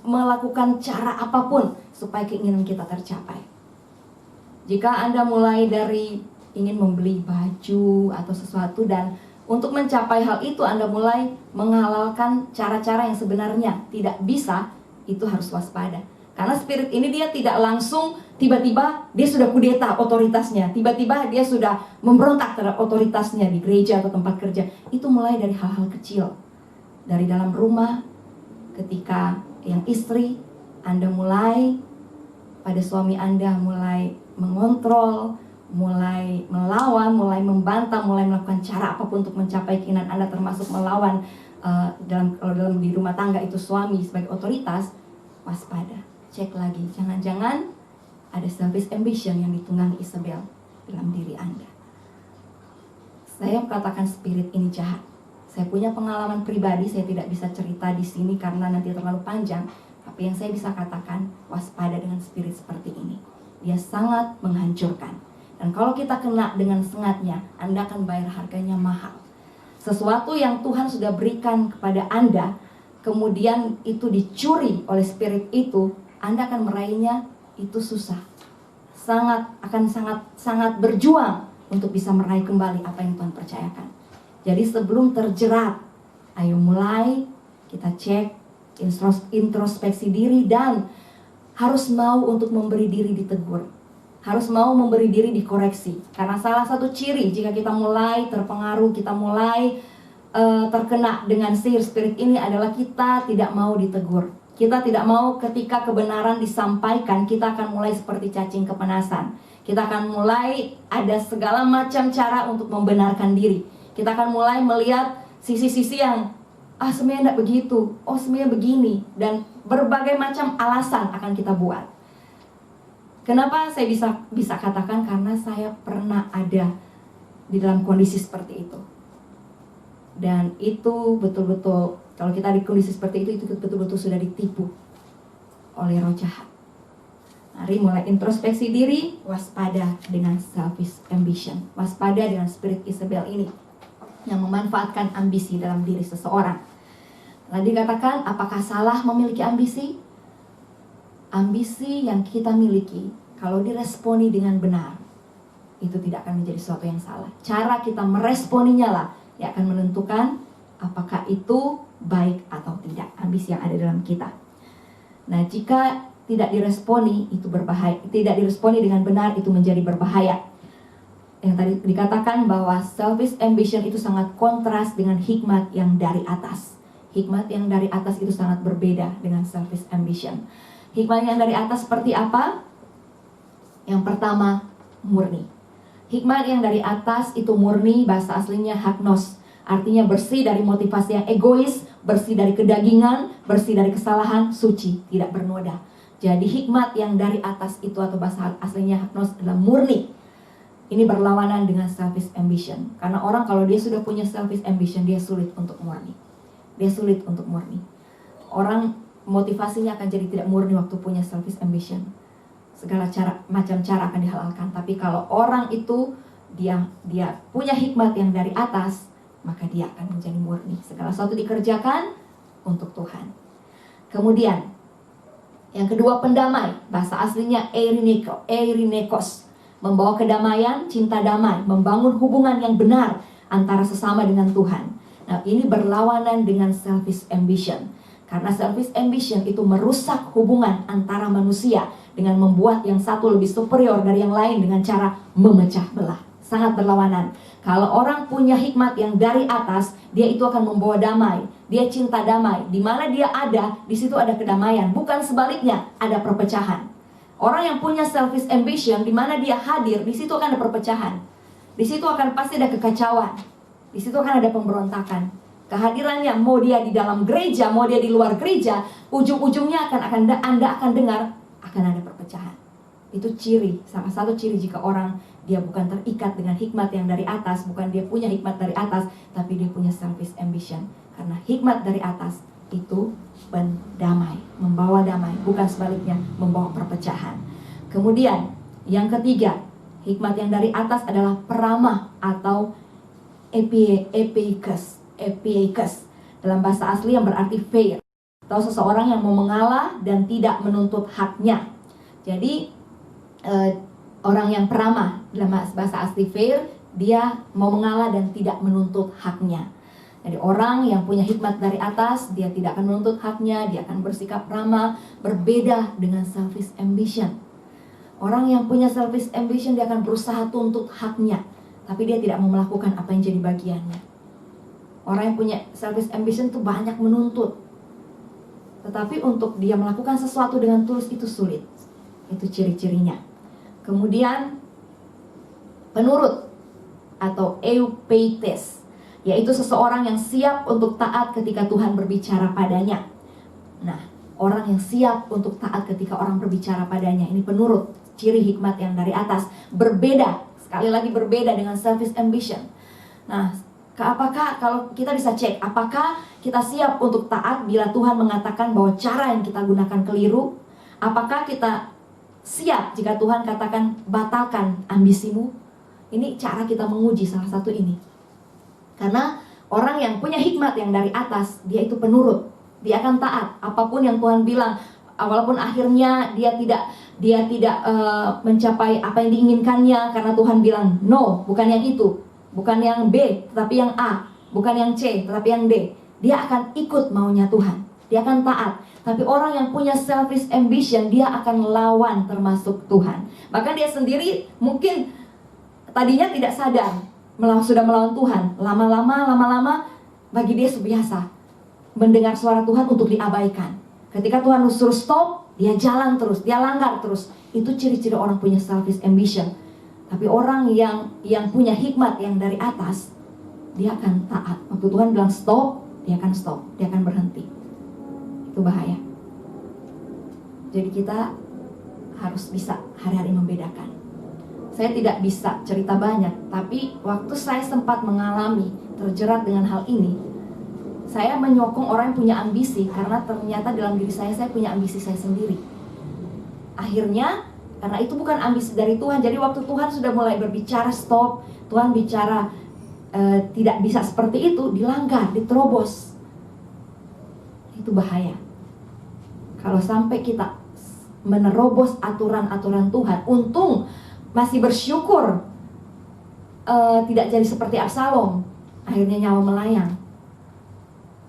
melakukan cara apapun supaya keinginan kita tercapai. Jika Anda mulai dari ingin membeli baju atau sesuatu, dan untuk mencapai hal itu Anda mulai menghalalkan cara-cara yang sebenarnya tidak bisa, itu harus waspada. Karena spirit ini dia tidak langsung tiba-tiba dia sudah kudeta otoritasnya, tiba-tiba dia sudah memberontak terhadap otoritasnya di gereja atau tempat kerja. Itu mulai dari hal-hal kecil. Dari dalam rumah, ketika yang istri, Anda mulai pada suami Anda mulai mengontrol, mulai melawan, mulai membantah, mulai melakukan cara apapun untuk mencapai keinginan Anda, termasuk melawan kalau dalam di rumah tangga itu suami sebagai otoritas. Waspada, cek lagi, jangan-jangan ada selfish ambition yang ditunggangi Isabel dalam diri Anda. Saya katakan spirit ini jahat. Saya punya pengalaman pribadi, saya tidak bisa cerita di sini karena nanti terlalu panjang. Tapi yang saya bisa katakan, waspada dengan spirit seperti ini. Dia sangat menghancurkan. Dan kalau kita kena dengan sengatnya, Anda akan bayar harganya mahal. Sesuatu yang Tuhan sudah berikan kepada Anda, kemudian itu dicuri oleh spirit itu, Anda akan meraihnya itu susah. Sangat berjuang untuk bisa meraih kembali apa yang Tuhan percayakan. Jadi sebelum terjerat, ayo mulai kita cek, introspeksi diri, dan harus mau untuk memberi diri ditegur. Harus mau memberi diri dikoreksi. Karena salah satu ciri jika kita mulai terpengaruh, kita mulai terkena dengan sihir spirit ini adalah kita tidak mau ditegur. Kita tidak mau ketika kebenaran disampaikan, kita akan mulai seperti cacing kepanasan. Kita akan mulai ada segala macam cara untuk membenarkan diri. Kita akan mulai melihat sisi-sisi yang sebenarnya tidak begitu, sebenarnya begini, dan berbagai macam alasan akan kita buat. Kenapa saya bisa katakan? Karena saya pernah ada di dalam kondisi seperti itu. Dan itu betul-betul, kalau kita di kondisi seperti itu betul-betul sudah ditipu oleh roh jahat. Mari mulai introspeksi diri, waspada dengan selfish ambition, waspada dengan spirit Isabel ini yang memanfaatkan ambisi dalam diri seseorang. Tadi katakan, apakah salah memiliki ambisi? Ambisi yang kita miliki, kalau diresponi dengan benar, itu tidak akan menjadi sesuatu yang salah. Cara kita meresponinya lah yang akan menentukan apakah itu baik atau tidak, ambisi yang ada dalam kita. Nah, jika tidak diresponi, itu berbahaya. Tidak diresponi dengan benar, itu menjadi berbahaya. Yang tadi dikatakan bahwa selfish ambition itu sangat kontras dengan hikmat yang dari atas. Hikmat yang dari atas itu sangat berbeda dengan selfish ambition. Hikmat yang dari atas seperti apa? Yang pertama, murni. Hikmat yang dari atas itu murni, bahasa aslinya hagnos. Artinya bersih dari motivasi yang egois, bersih dari kedagingan, bersih dari kesalahan, suci, tidak bernoda. Jadi hikmat yang dari atas itu atau bahasa aslinya hagnos adalah murni. Ini berlawanan dengan selfish ambition. Karena orang kalau dia sudah punya selfish ambition, dia sulit untuk murni. Dia sulit untuk murni. Orang motivasinya akan jadi tidak murni waktu punya selfish ambition. Segala macam cara akan dihalalkan. Tapi kalau orang itu dia punya hikmat yang dari atas, maka dia akan menjadi murni. Segala sesuatu dikerjakan untuk Tuhan. Kemudian yang kedua, pendamai. Bahasa aslinya eirinekos. Membawa kedamaian, cinta damai. Membangun hubungan yang benar antara sesama dengan Tuhan. Nah, ini berlawanan dengan selfish ambition. Karena selfish ambition itu merusak hubungan antara manusia dengan membuat yang satu lebih superior dari yang lain dengan cara memecah belah. Sangat berlawanan. Kalau orang punya hikmat yang dari atas, dia itu akan membawa damai. Dia cinta damai. Di mana dia ada, di situ ada kedamaian. Bukan sebaliknya, ada perpecahan. Orang yang punya selfish ambition, di mana dia hadir, di situ akan ada perpecahan. Di situ akan pasti ada kekacauan. Di situ akan ada pemberontakan. Kehadirannya, mau dia di dalam gereja, mau dia di luar gereja, ujung-ujungnya Anda akan dengar akan ada perpecahan. Itu ciri, salah satu ciri jika orang dia bukan terikat dengan hikmat yang dari atas, bukan dia punya hikmat dari atas, tapi dia punya selfish ambition. Karena hikmat dari atas itu berdamai, membawa damai, bukan sebaliknya membawa perpecahan. Kemudian yang ketiga, hikmat yang dari atas adalah peramah atau epeikes. Dalam bahasa asli yang berarti fair, atau seseorang yang mau mengalah dan tidak menuntut haknya. Jadi orang yang peramah dalam bahasa asli fair, dia mau mengalah dan tidak menuntut haknya. Jadi orang yang punya hikmat dari atas, dia tidak akan menuntut haknya, dia akan bersikap ramah, berbeda dengan selfish ambition. Orang yang punya selfish ambition, dia akan berusaha tuntut haknya, tapi dia tidak mau melakukan apa yang jadi bagiannya. Orang yang punya selfish ambition itu banyak menuntut, tetapi untuk dia melakukan sesuatu dengan tulus itu sulit. Itu ciri-cirinya. Kemudian penurut atau eupeites, yaitu seseorang yang siap untuk taat ketika Tuhan berbicara padanya. Nah, orang yang siap untuk taat ketika orang berbicara padanya, ini penurut, ciri hikmat yang dari atas. Berbeda, sekali lagi berbeda dengan selfish ambition. Nah, apakah kalau kita bisa cek, apakah kita siap untuk taat bila Tuhan mengatakan bahwa cara yang kita gunakan keliru? Apakah kita siap jika Tuhan katakan batalkan ambisimu? Ini cara kita menguji salah satu ini. Karena orang yang punya hikmat yang dari atas, dia itu penurut. Dia akan taat apapun yang Tuhan bilang, walaupun akhirnya dia tidak mencapai apa yang diinginkannya, karena Tuhan bilang no, bukan yang itu, bukan yang B, tetapi yang A, bukan yang C, tetapi yang D. Dia akan ikut maunya Tuhan. Dia akan taat. Tapi orang yang punya selfish ambition, dia akan lawan termasuk Tuhan. Bahkan dia sendiri mungkin tadinya tidak sadar sudah melawan Tuhan. Lama-lama bagi dia biasa mendengar suara Tuhan untuk diabaikan. Ketika Tuhan suruh stop, dia jalan terus, dia langgar terus. Itu ciri-ciri orang punya selfish ambition. Tapi orang yang punya hikmat yang dari atas, dia akan taat. Waktu Tuhan bilang stop, dia akan stop, dia akan berhenti. Itu bahaya. Jadi kita harus bisa hari-hari membedakan. Saya tidak bisa cerita banyak, tapi waktu saya sempat mengalami terjerat dengan hal ini, saya menyokong orang yang punya ambisi, karena ternyata dalam diri saya punya ambisi saya sendiri. Akhirnya karena itu bukan ambisi dari Tuhan, jadi waktu Tuhan sudah mulai berbicara stop, Tuhan bicara tidak bisa seperti itu, dilanggar, diterobos. Itu bahaya. Kalau sampai kita menerobos aturan-aturan Tuhan, untung masih bersyukur tidak jadi seperti Absalom, akhirnya nyawa melayang.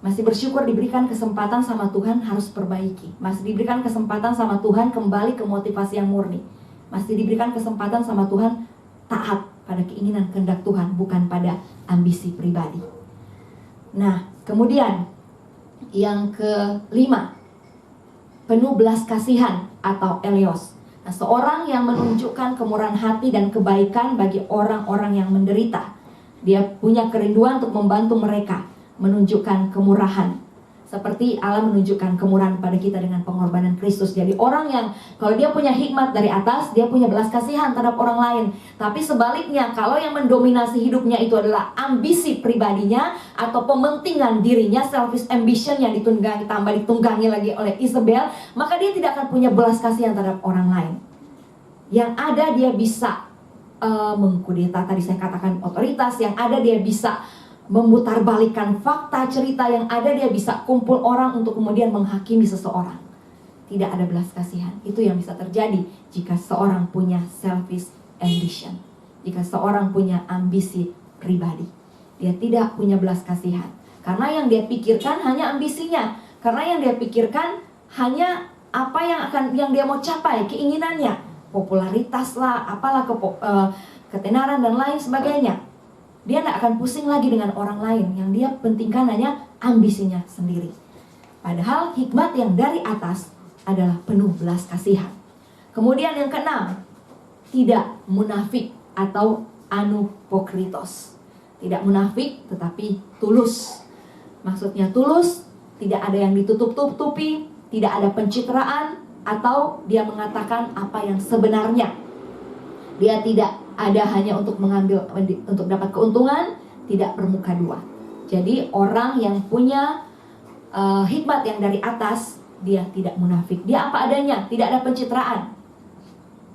Masih bersyukur diberikan kesempatan sama Tuhan harus perbaiki. Masih diberikan kesempatan sama Tuhan kembali ke motivasi yang murni. Masih diberikan kesempatan sama Tuhan taat pada keinginan kehendak Tuhan, bukan pada ambisi pribadi. Nah, kemudian yang kelima, penuh belas kasihan atau eleos. Nah, seorang yang menunjukkan kemurahan hati dan kebaikan bagi orang-orang yang menderita. Dia punya kerinduan untuk membantu mereka, menunjukkan kemurahan. Seperti Allah menunjukkan kemurahan pada kita dengan pengorbanan Kristus. Jadi orang yang kalau dia punya hikmat dari atas, dia punya belas kasihan terhadap orang lain. Tapi sebaliknya, kalau yang mendominasi hidupnya itu adalah ambisi pribadinya atau pementingan dirinya, selfish ambition yang ditunggangi lagi oleh Isabel, maka dia tidak akan punya belas kasihan terhadap orang lain. Yang ada dia bisa mengkudeta, tadi saya katakan otoritas, yang ada dia bisa memutarbalikkan fakta cerita, yang ada dia bisa kumpul orang untuk kemudian menghakimi seseorang. Tidak ada belas kasihan. Itu yang bisa terjadi jika seorang punya selfish ambition, jika seorang punya ambisi pribadi. Dia tidak punya belas kasihan karena yang dia pikirkan hanya ambisinya, karena yang dia pikirkan hanya apa yang dia mau capai, keinginannya, popularitas lah, apalah ketenaran dan lain sebagainya. Dia tidak akan pusing lagi dengan orang lain. Yang dia pentingkan hanya ambisinya sendiri. Padahal hikmat yang dari atas adalah penuh belas kasihan. Kemudian yang keenam, tidak munafik atau anupokritos. Tidak munafik tetapi tulus. Maksudnya tulus, tidak ada yang ditutup-tutupi, tidak ada pencitraan, atau dia mengatakan apa yang sebenarnya. Dia tidak ada hanya untuk untuk dapat keuntungan, tidak bermuka dua. Jadi orang yang punya hikmat yang dari atas, dia tidak munafik. Dia apa adanya, tidak ada pencitraan.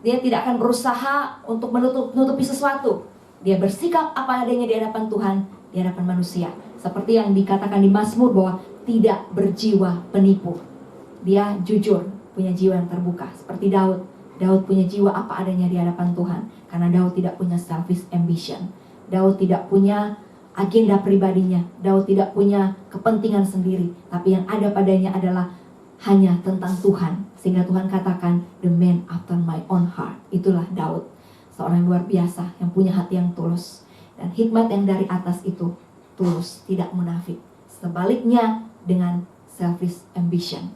Dia tidak akan berusaha untuk menutupi sesuatu. Dia bersikap apa adanya di hadapan Tuhan, di hadapan manusia. Seperti yang dikatakan di Mazmur bahwa tidak berjiwa penipu. Dia jujur, punya jiwa yang terbuka. Seperti Daud. Daud punya jiwa apa adanya di hadapan Tuhan. Karena Daud tidak punya selfish ambition. Daud tidak punya agenda pribadinya. Daud tidak punya kepentingan sendiri. Tapi yang ada padanya adalah hanya tentang Tuhan. Sehingga Tuhan katakan, the man after my own heart. Itulah Daud. Seorang yang luar biasa, yang punya hati yang tulus. Dan hikmat yang dari atas itu tulus, tidak munafik. Sebaliknya dengan selfish ambition.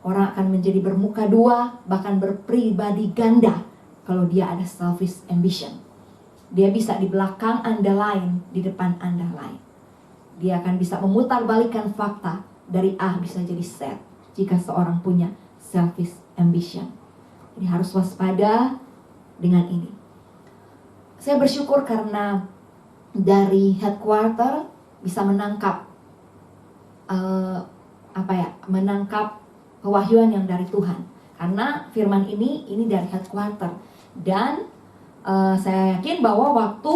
Orang akan menjadi bermuka dua, bahkan berpribadi ganda kalau dia ada selfish ambition. Dia bisa di belakang Anda lain, di depan Anda lain. Dia akan bisa memutarbalikkan fakta dari A bisa jadi Z jika seorang punya selfish ambition. Jadi harus waspada dengan ini. Saya bersyukur karena dari headquarter bisa menangkap menangkap pewahyuan yang dari Tuhan. Karena firman ini dari headquarter. Dan saya yakin bahwa waktu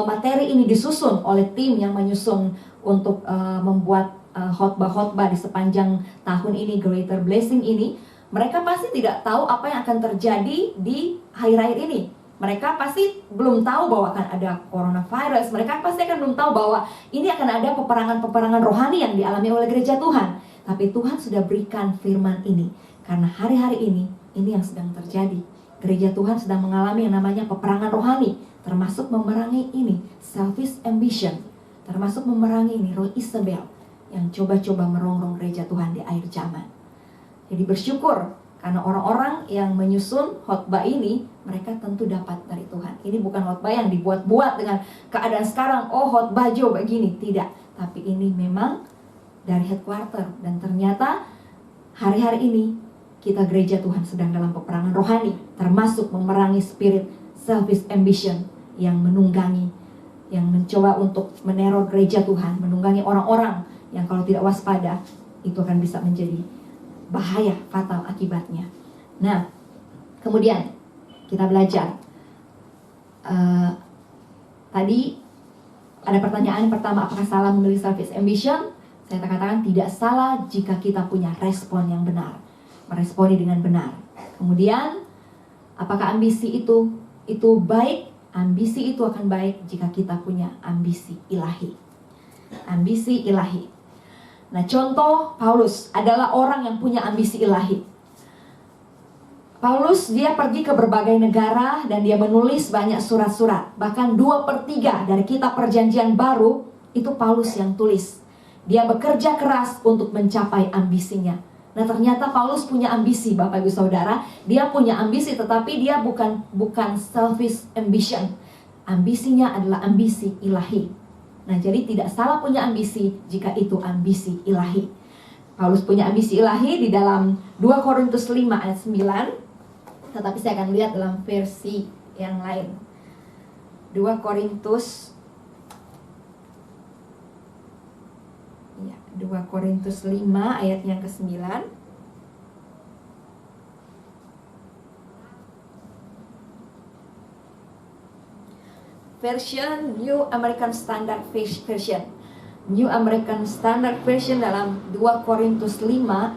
materi ini disusun oleh tim yang menyusun untuk membuat khotbah-khotbah di sepanjang tahun ini, Greater Blessing ini, mereka pasti tidak tahu apa yang akan terjadi di akhir-akhir ini. Mereka pasti belum tahu bahwa akan ada coronavirus. Mereka pasti akan belum tahu bahwa ini akan ada peperangan-peperangan rohani yang dialami oleh gereja Tuhan. Tapi Tuhan sudah berikan firman ini. Karena hari-hari ini yang sedang terjadi. Gereja Tuhan sedang mengalami yang namanya peperangan rohani. Termasuk memerangi ini, selfish ambition. Termasuk memerangi ini, roh Isabel. Yang coba-coba merongrong gereja Tuhan di akhir zaman. Jadi bersyukur. Karena orang-orang yang menyusun khotbah ini, mereka tentu dapat dari Tuhan. Ini bukan khotbah yang dibuat-buat dengan keadaan sekarang. Oh, khotbah Jo begini. Tidak. Tapi ini memang dari headquarter. Dan ternyata hari-hari ini kita gereja Tuhan sedang dalam peperangan rohani. Termasuk memerangi spirit selfish ambition yang menunggangi. Yang mencoba untuk meneror gereja Tuhan. Menunggangi orang-orang yang kalau tidak waspada, itu akan bisa menjadi bahaya, fatal akibatnya. Nah, kemudian kita belajar. Tadi ada pertanyaan pertama, apakah salah memilih selfish ambition? Saya katakan tidak salah jika kita punya respon yang benar, meresponi dengan benar. Kemudian, apakah ambisi itu baik? Ambisi itu akan baik jika kita punya ambisi ilahi. Ambisi ilahi. Nah, contoh Paulus adalah orang yang punya ambisi ilahi. Paulus dia pergi ke berbagai negara dan dia menulis banyak surat-surat. Bahkan 2/3 dari kitab Perjanjian Baru itu Paulus yang tulis. Dia bekerja keras untuk mencapai ambisinya. Nah, ternyata Paulus punya ambisi, Bapak Ibu Saudara. Dia punya ambisi, tetapi dia bukan selfish ambition. Ambisinya adalah ambisi ilahi. Nah, jadi tidak salah punya ambisi jika itu ambisi ilahi. Paulus punya ambisi ilahi di dalam 2 Korintus 5 ayat 9. Tetapi saya akan lihat dalam versi yang lain. 2 Korintus 5 ayat yang ke-9. Version New American Standard Version. New American Standard Version dalam 2 Korintus 5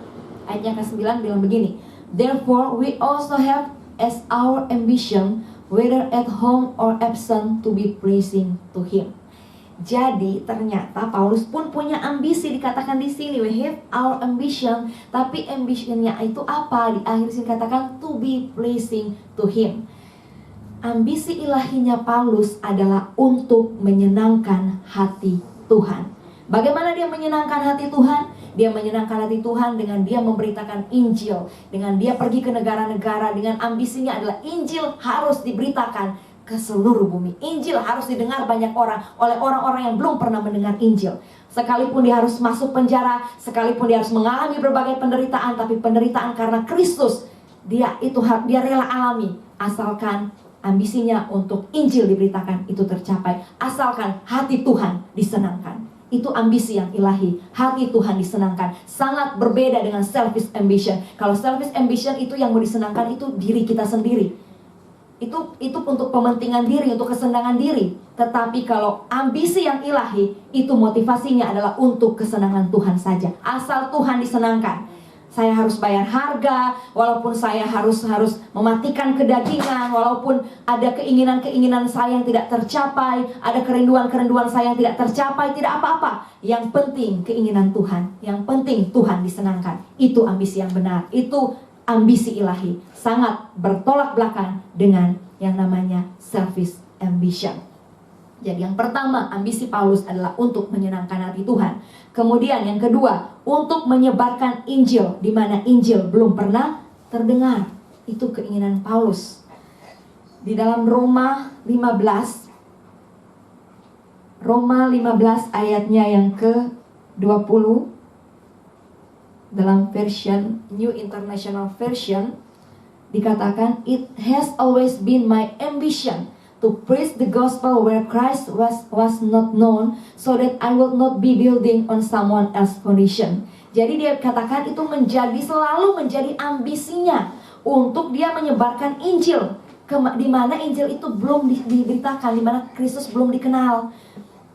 ayat yang ke-9 bilang begini. Therefore we also have as our ambition, whether at home or absent, to be pleasing to Him. Jadi ternyata Paulus pun punya ambisi, dikatakan di sini we have our ambition, tapi ambitionnya itu apa? Di akhir sini katakan to be pleasing to Him. Ambisi ilahinya Paulus adalah untuk menyenangkan hati Tuhan. Bagaimana dia menyenangkan hati Tuhan? Dia menyenangkan hati Tuhan dengan dia memberitakan Injil, dengan dia pergi ke negara-negara, dengan ambisinya adalah Injil harus diberitakan ke seluruh bumi. Injil harus didengar banyak orang oleh orang-orang yang belum pernah mendengar Injil. Sekalipun dia harus masuk penjara, sekalipun dia harus mengalami berbagai penderitaan, tapi penderitaan karena Kristus dia rela alami, asalkan ambisinya untuk Injil diberitakan itu tercapai, asalkan hati Tuhan disenangkan. Itu ambisi yang ilahi, hati Tuhan disenangkan. Sangat berbeda dengan selfish ambition. Kalau selfish ambition itu yang mau disenangkan itu diri kita sendiri. Itu untuk kepentingan diri, untuk kesenangan diri. Tetapi kalau ambisi yang ilahi, itu motivasinya adalah untuk kesenangan Tuhan saja. Asal Tuhan disenangkan. Saya harus bayar harga, walaupun saya harus mematikan kedagingan, walaupun ada keinginan-keinginan saya yang tidak tercapai, ada kerinduan-kerinduan saya yang tidak tercapai, tidak apa-apa. Yang penting keinginan Tuhan, yang penting Tuhan disenangkan. Itu ambisi yang benar, itu ambisi ilahi. Sangat bertolak belakang dengan yang namanya selfish ambition. Jadi yang pertama, ambisi Paulus adalah untuk menyenangkan hati Tuhan. Kemudian yang kedua, untuk menyebarkan Injil, di mana Injil belum pernah terdengar. Itu keinginan Paulus. Di dalam Roma 15 ayatnya yang ke-20, dalam version New International Version, dikatakan, "It has always been my ambition to preach the gospel where Christ was not known, so that I will not be building on someone else's foundation." Jadi dia katakan itu selalu menjadi ambisinya untuk dia menyebarkan Injil, di mana Injil itu belum diberitakan, di mana Kristus belum dikenal.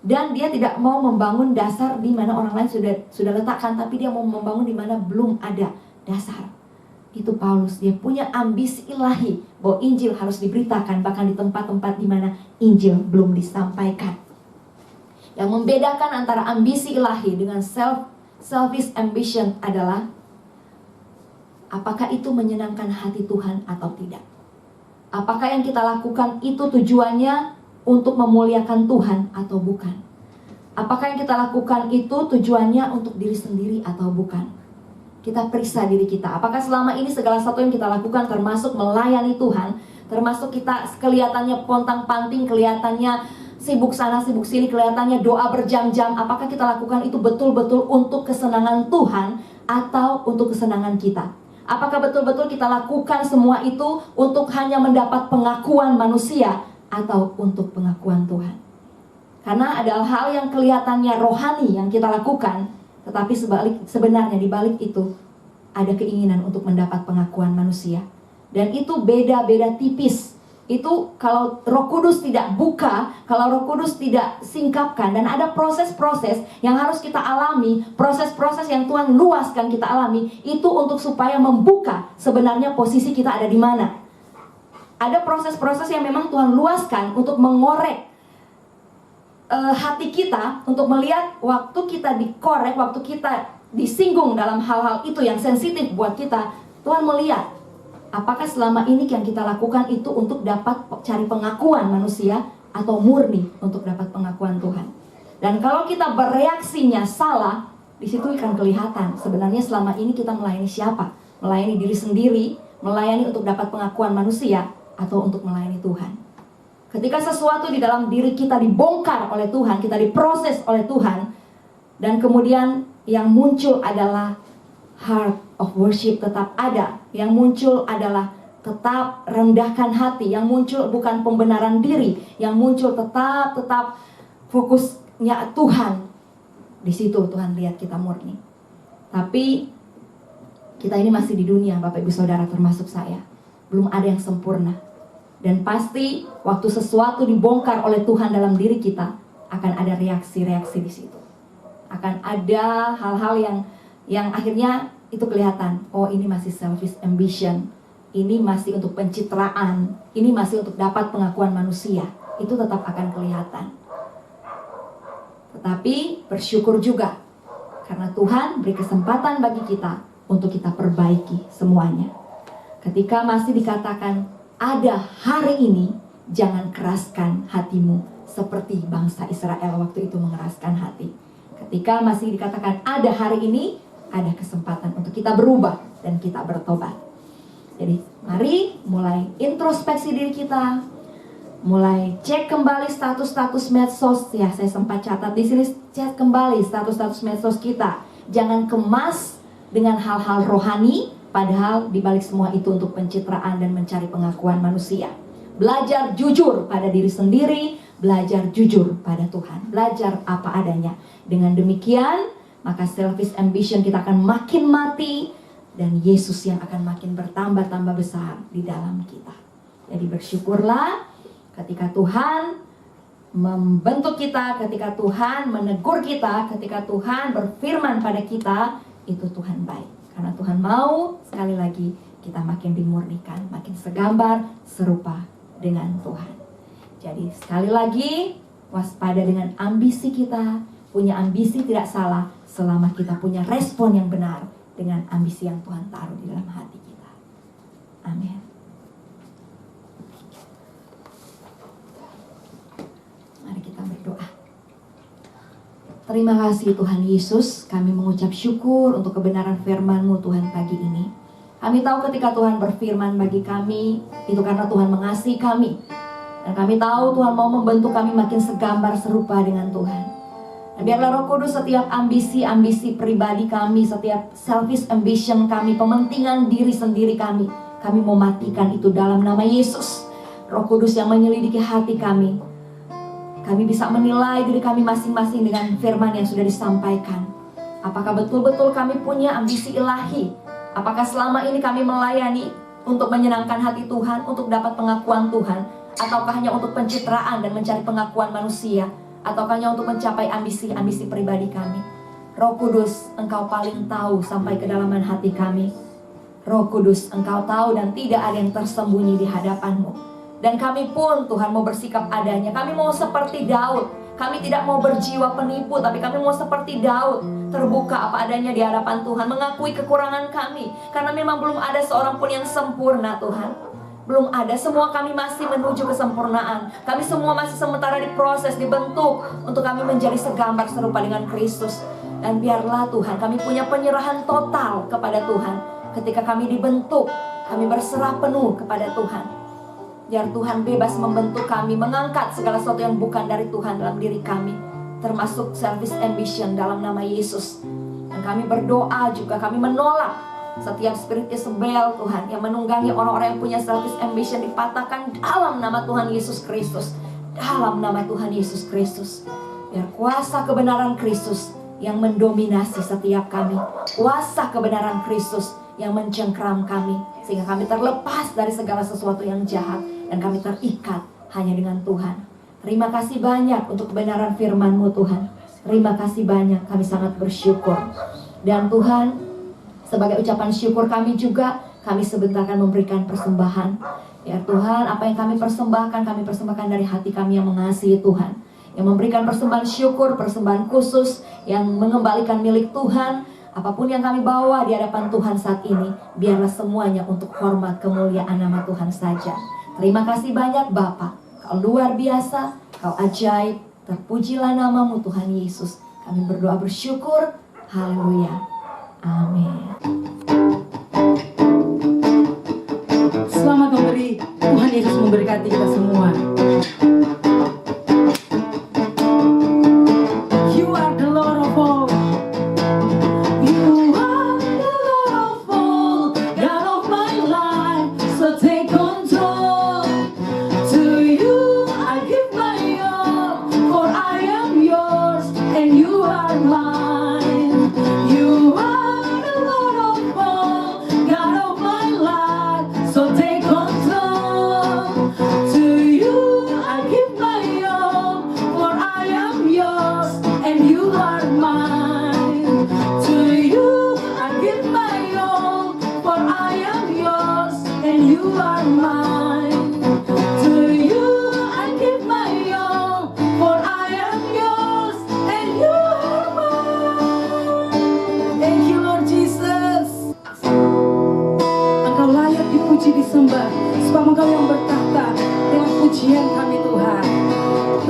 Dan dia tidak mau membangun dasar di mana orang lain sudah letakkan, tapi dia mau membangun di mana belum ada dasar. Itu Paulus, dia punya ambisi ilahi bahwa Injil harus diberitakan bahkan di tempat-tempat di mana Injil belum disampaikan. Yang membedakan antara ambisi ilahi dengan selfish ambition adalah apakah itu menyenangkan hati Tuhan atau tidak. Apakah yang kita lakukan itu tujuannya untuk memuliakan Tuhan atau bukan. Apakah yang kita lakukan itu tujuannya untuk diri sendiri atau bukan. Kita periksa diri kita. Apakah selama ini segala sesuatu yang kita lakukan termasuk melayani Tuhan, termasuk kita kelihatannya pontang-panting, kelihatannya sibuk sana sibuk sini, kelihatannya doa berjam-jam. Apakah kita lakukan itu betul-betul untuk kesenangan Tuhan atau untuk kesenangan kita? Apakah betul-betul kita lakukan semua itu untuk hanya mendapat pengakuan manusia atau untuk pengakuan Tuhan? Karena ada hal yang kelihatannya rohani yang kita lakukan, tetapi sebenarnya di balik itu ada keinginan untuk mendapat pengakuan manusia. Dan itu beda-beda tipis. Itu kalau Roh Kudus tidak buka, kalau Roh Kudus tidak singkapkan, dan ada proses-proses yang harus kita alami, proses-proses yang Tuhan luaskan kita alami, itu untuk supaya membuka sebenarnya posisi kita ada di mana. Ada proses-proses yang memang Tuhan luaskan untuk mengorek hati kita, untuk melihat waktu kita dikorek, waktu kita disinggung dalam hal-hal itu yang sensitif buat kita, Tuhan melihat apakah selama ini yang kita lakukan itu untuk dapat cari pengakuan manusia atau murni untuk dapat pengakuan Tuhan. Dan kalau kita bereaksinya salah, di situ akan kelihatan sebenarnya selama ini kita melayani siapa? Melayani diri sendiri, melayani untuk dapat pengakuan manusia, atau untuk melayani Tuhan. Ketika sesuatu di dalam diri kita dibongkar oleh Tuhan, kita diproses oleh Tuhan, dan kemudian yang muncul adalah heart of worship tetap ada. Yang muncul adalah tetap rendahkan hati. Yang muncul bukan pembenaran diri. Yang muncul tetap fokusnya Tuhan. Di situ Tuhan lihat kita murni. Tapi kita ini masih di dunia, Bapak Ibu Saudara, termasuk saya. Belum ada yang sempurna. Dan pasti waktu sesuatu dibongkar oleh Tuhan dalam diri kita, akan ada reaksi-reaksi di situ. Akan ada hal-hal yang akhirnya itu kelihatan, oh ini masih selfish ambition, ini masih untuk pencitraan, ini masih untuk dapat pengakuan manusia. Itu tetap akan kelihatan. Tetapi bersyukur juga, karena Tuhan beri kesempatan bagi kita untuk kita perbaiki semuanya. Ketika masih dikatakan, ada hari ini, jangan keraskan hatimu seperti bangsa Israel waktu itu mengeraskan hati. Ketika masih dikatakan ada hari ini, ada kesempatan untuk kita berubah dan kita bertobat. Jadi mari mulai introspeksi diri kita, mulai cek kembali status-status medsos. Ya, saya sempat catat di sini, cek kembali status-status medsos kita. Jangan kemas dengan hal-hal rohani, padahal dibalik semua itu untuk pencitraan dan mencari pengakuan manusia. Belajar jujur pada diri sendiri, belajar jujur pada Tuhan, belajar apa adanya. Dengan demikian, maka selfish ambition kita akan makin mati, dan Yesus yang akan makin bertambah-tambah besar di dalam kita. Jadi bersyukurlah ketika Tuhan membentuk kita, ketika Tuhan menegur kita, ketika Tuhan berfirman pada kita, itu Tuhan baik. Karena Tuhan mau sekali lagi kita makin dimurnikan, makin segambar, serupa dengan Tuhan. Jadi sekali lagi waspada dengan ambisi kita. Punya ambisi tidak salah selama kita punya respon yang benar dengan ambisi yang Tuhan taruh di dalam hati kita. Amin. Mari kita berdoa. Terima kasih Tuhan Yesus, kami mengucap syukur untuk kebenaran firman-Mu Tuhan pagi ini. Kami tahu ketika Tuhan berfirman bagi kami, itu karena Tuhan mengasihi kami. Dan kami tahu Tuhan mau membentuk kami makin segambar serupa dengan Tuhan. Dan biarlah Roh Kudus setiap ambisi-ambisi pribadi kami, setiap selfish ambition kami, pementingan diri sendiri kami mau matikan itu dalam nama Yesus. Roh Kudus yang menyelidiki hati kami bisa menilai diri kami masing-masing dengan firman yang sudah disampaikan. Apakah betul-betul kami punya ambisi ilahi? Apakah selama ini kami melayani untuk menyenangkan hati Tuhan, untuk dapat pengakuan Tuhan? Ataukah hanya untuk pencitraan dan mencari pengakuan manusia? Ataukah hanya untuk mencapai ambisi-ambisi pribadi kami? Roh Kudus, Engkau paling tahu sampai kedalaman hati kami. Roh Kudus, Engkau tahu dan tidak ada yang tersembunyi di hadapan-Mu. Dan kami pun Tuhan mau bersikap adanya. Kami mau seperti Daud. Kami tidak mau berjiwa penipu, tapi kami mau seperti Daud, terbuka apa adanya di hadapan Tuhan, mengakui kekurangan kami. Karena memang belum ada seorang pun yang sempurna Tuhan. Belum ada, semua kami masih menuju kesempurnaan. Kami semua masih sementara diproses, dibentuk untuk kami menjadi segambar serupa dengan Kristus. Dan biarlah Tuhan, kami punya penyerahan total kepada Tuhan. Ketika kami dibentuk, kami berserah penuh kepada Tuhan. Biar Tuhan bebas membentuk kami, mengangkat segala sesuatu yang bukan dari Tuhan dalam diri kami, termasuk selfish ambition dalam nama Yesus. Dan kami berdoa juga, kami menolak setiap spirit Jezebel Tuhan yang menunggangi orang-orang yang punya selfish ambition, dipatahkan dalam nama Tuhan Yesus Kristus. Dalam nama Tuhan Yesus Kristus. Biar kuasa kebenaran Kristus yang mendominasi setiap kami. Kuasa kebenaran Kristus yang mencengkram kami, sehingga kami terlepas dari segala sesuatu yang jahat dan kami terikat hanya dengan Tuhan. Terima kasih banyak untuk kebenaran firman-Mu Tuhan. Terima kasih banyak, kami sangat bersyukur. Dan Tuhan, sebagai ucapan syukur kami juga, kami sebentar akan memberikan persembahan. Ya Tuhan, apa yang kami persembahkan dari hati kami yang mengasihi Tuhan, yang memberikan persembahan syukur, persembahan khusus, yang mengembalikan milik Tuhan. Apapun yang kami bawa di hadapan Tuhan saat ini, biarlah semuanya untuk hormat kemuliaan nama Tuhan saja. Terima kasih banyak Bapa, Kau luar biasa, Kau ajaib, terpujilah nama-Mu Tuhan Yesus. Kami berdoa bersyukur, haleluya, amin. Selamat memberi, Tuhan Yesus memberkati kita semua. You are the Lord of all. You are the Lord of all, God of my life, so take control. To you I give my all, for I am yours and you are mine. You are the Lord of all, God of my life, so take control. To you I give my all, for I am yours and you are mine. To you I give my all, for I am yours and you are mine. To you I give my all, for I am yours and you are mine. Thank you Lord Jesus. Engkau layak dipuji disembah, sebab Engkau yang bertahta dengan pujian kami Tuhan.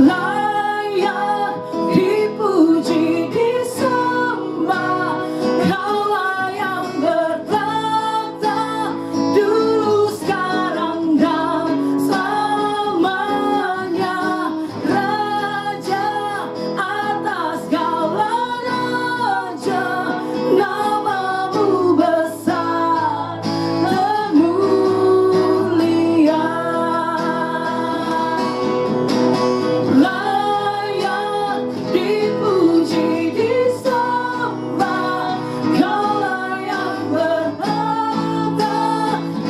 Layak dipuji disembah, Kaulah yang bertahta dulu, sekarang dan selamanya. Raja atas segala raja, nama-Mu besar dan mulia. Layak dipuji disembah, Kaulah yang bertahta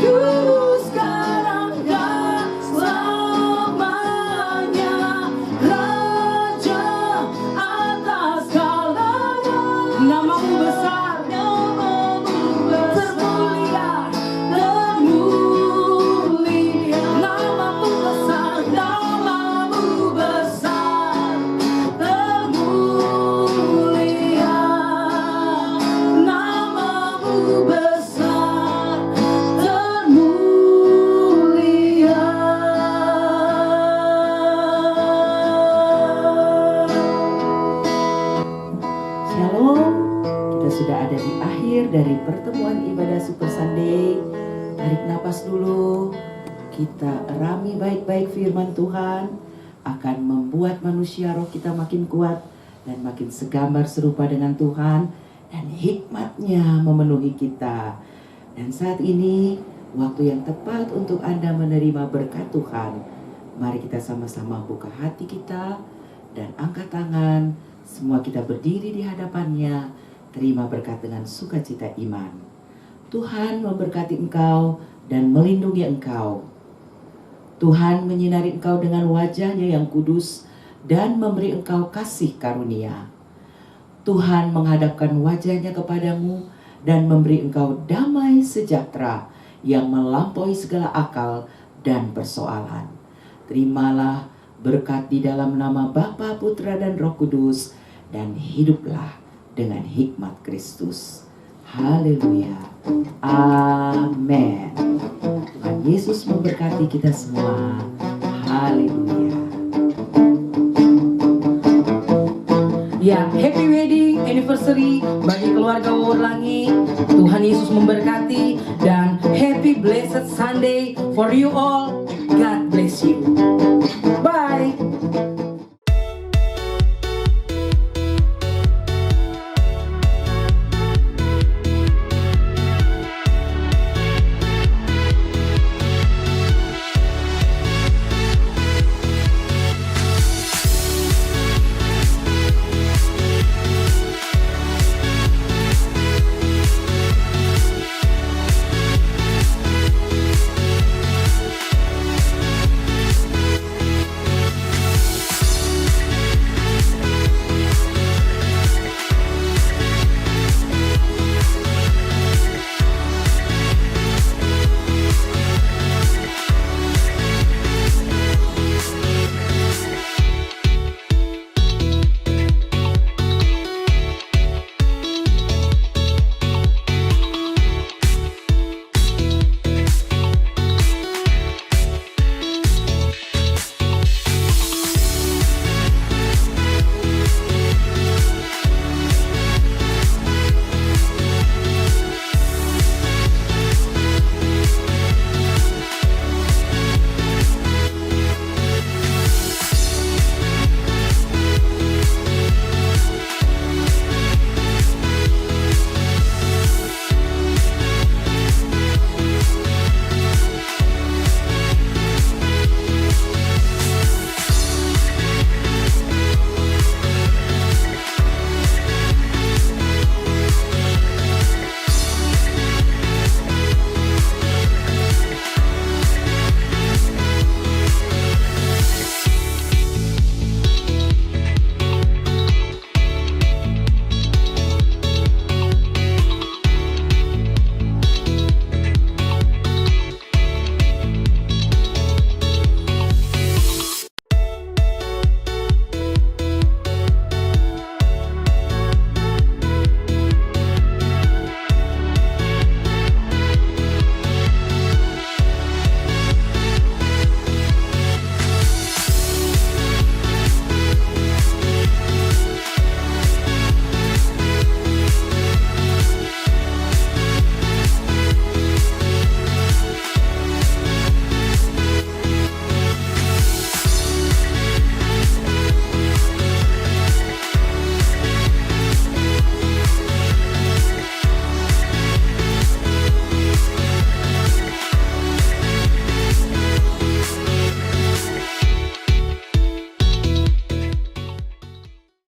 dulu, sekarang dan selamanya. Raja atas segala raja, nama-Mu besar, termulia, termulia. Nama-Mu besar, nama-Mu besar, termulia. Nama-Mu besar, termulia. Shalom, kita sudah ada di akhir dari pertemuan ibadah Super Sunday. Tarik napas dulu, kita rami baik-baik firman Tuhan, akan membuat manusia roh kita makin kuat dan makin segambar serupa dengan Tuhan, dan hikmat-Nya memenuhi kita. Dan saat ini waktu yang tepat untuk Anda menerima berkat Tuhan. Mari kita sama-sama buka hati kita dan angkat tangan. Semua kita berdiri di hadapan-Nya, terima berkat dengan sukacita iman. Tuhan memberkati engkau dan melindungi engkau. Tuhan menyinari engkau dengan wajah-Nya yang kudus dan memberi engkau kasih karunia. Tuhan menghadapkan wajah-Nya kepadamu dan memberi engkau damai sejahtera yang melampaui segala akal dan persoalan. Terimalah berkat di dalam nama Bapa, Putra, dan Roh Kudus, dan hiduplah dengan hikmat Kristus. Haleluya. Amin. Tuhan Yesus memberkati kita semua. Haleluya. Ya, happy wedding anniversary bagi keluarga Wawurlangi. Tuhan Yesus memberkati dan happy blessed Sunday for you all. God bless you.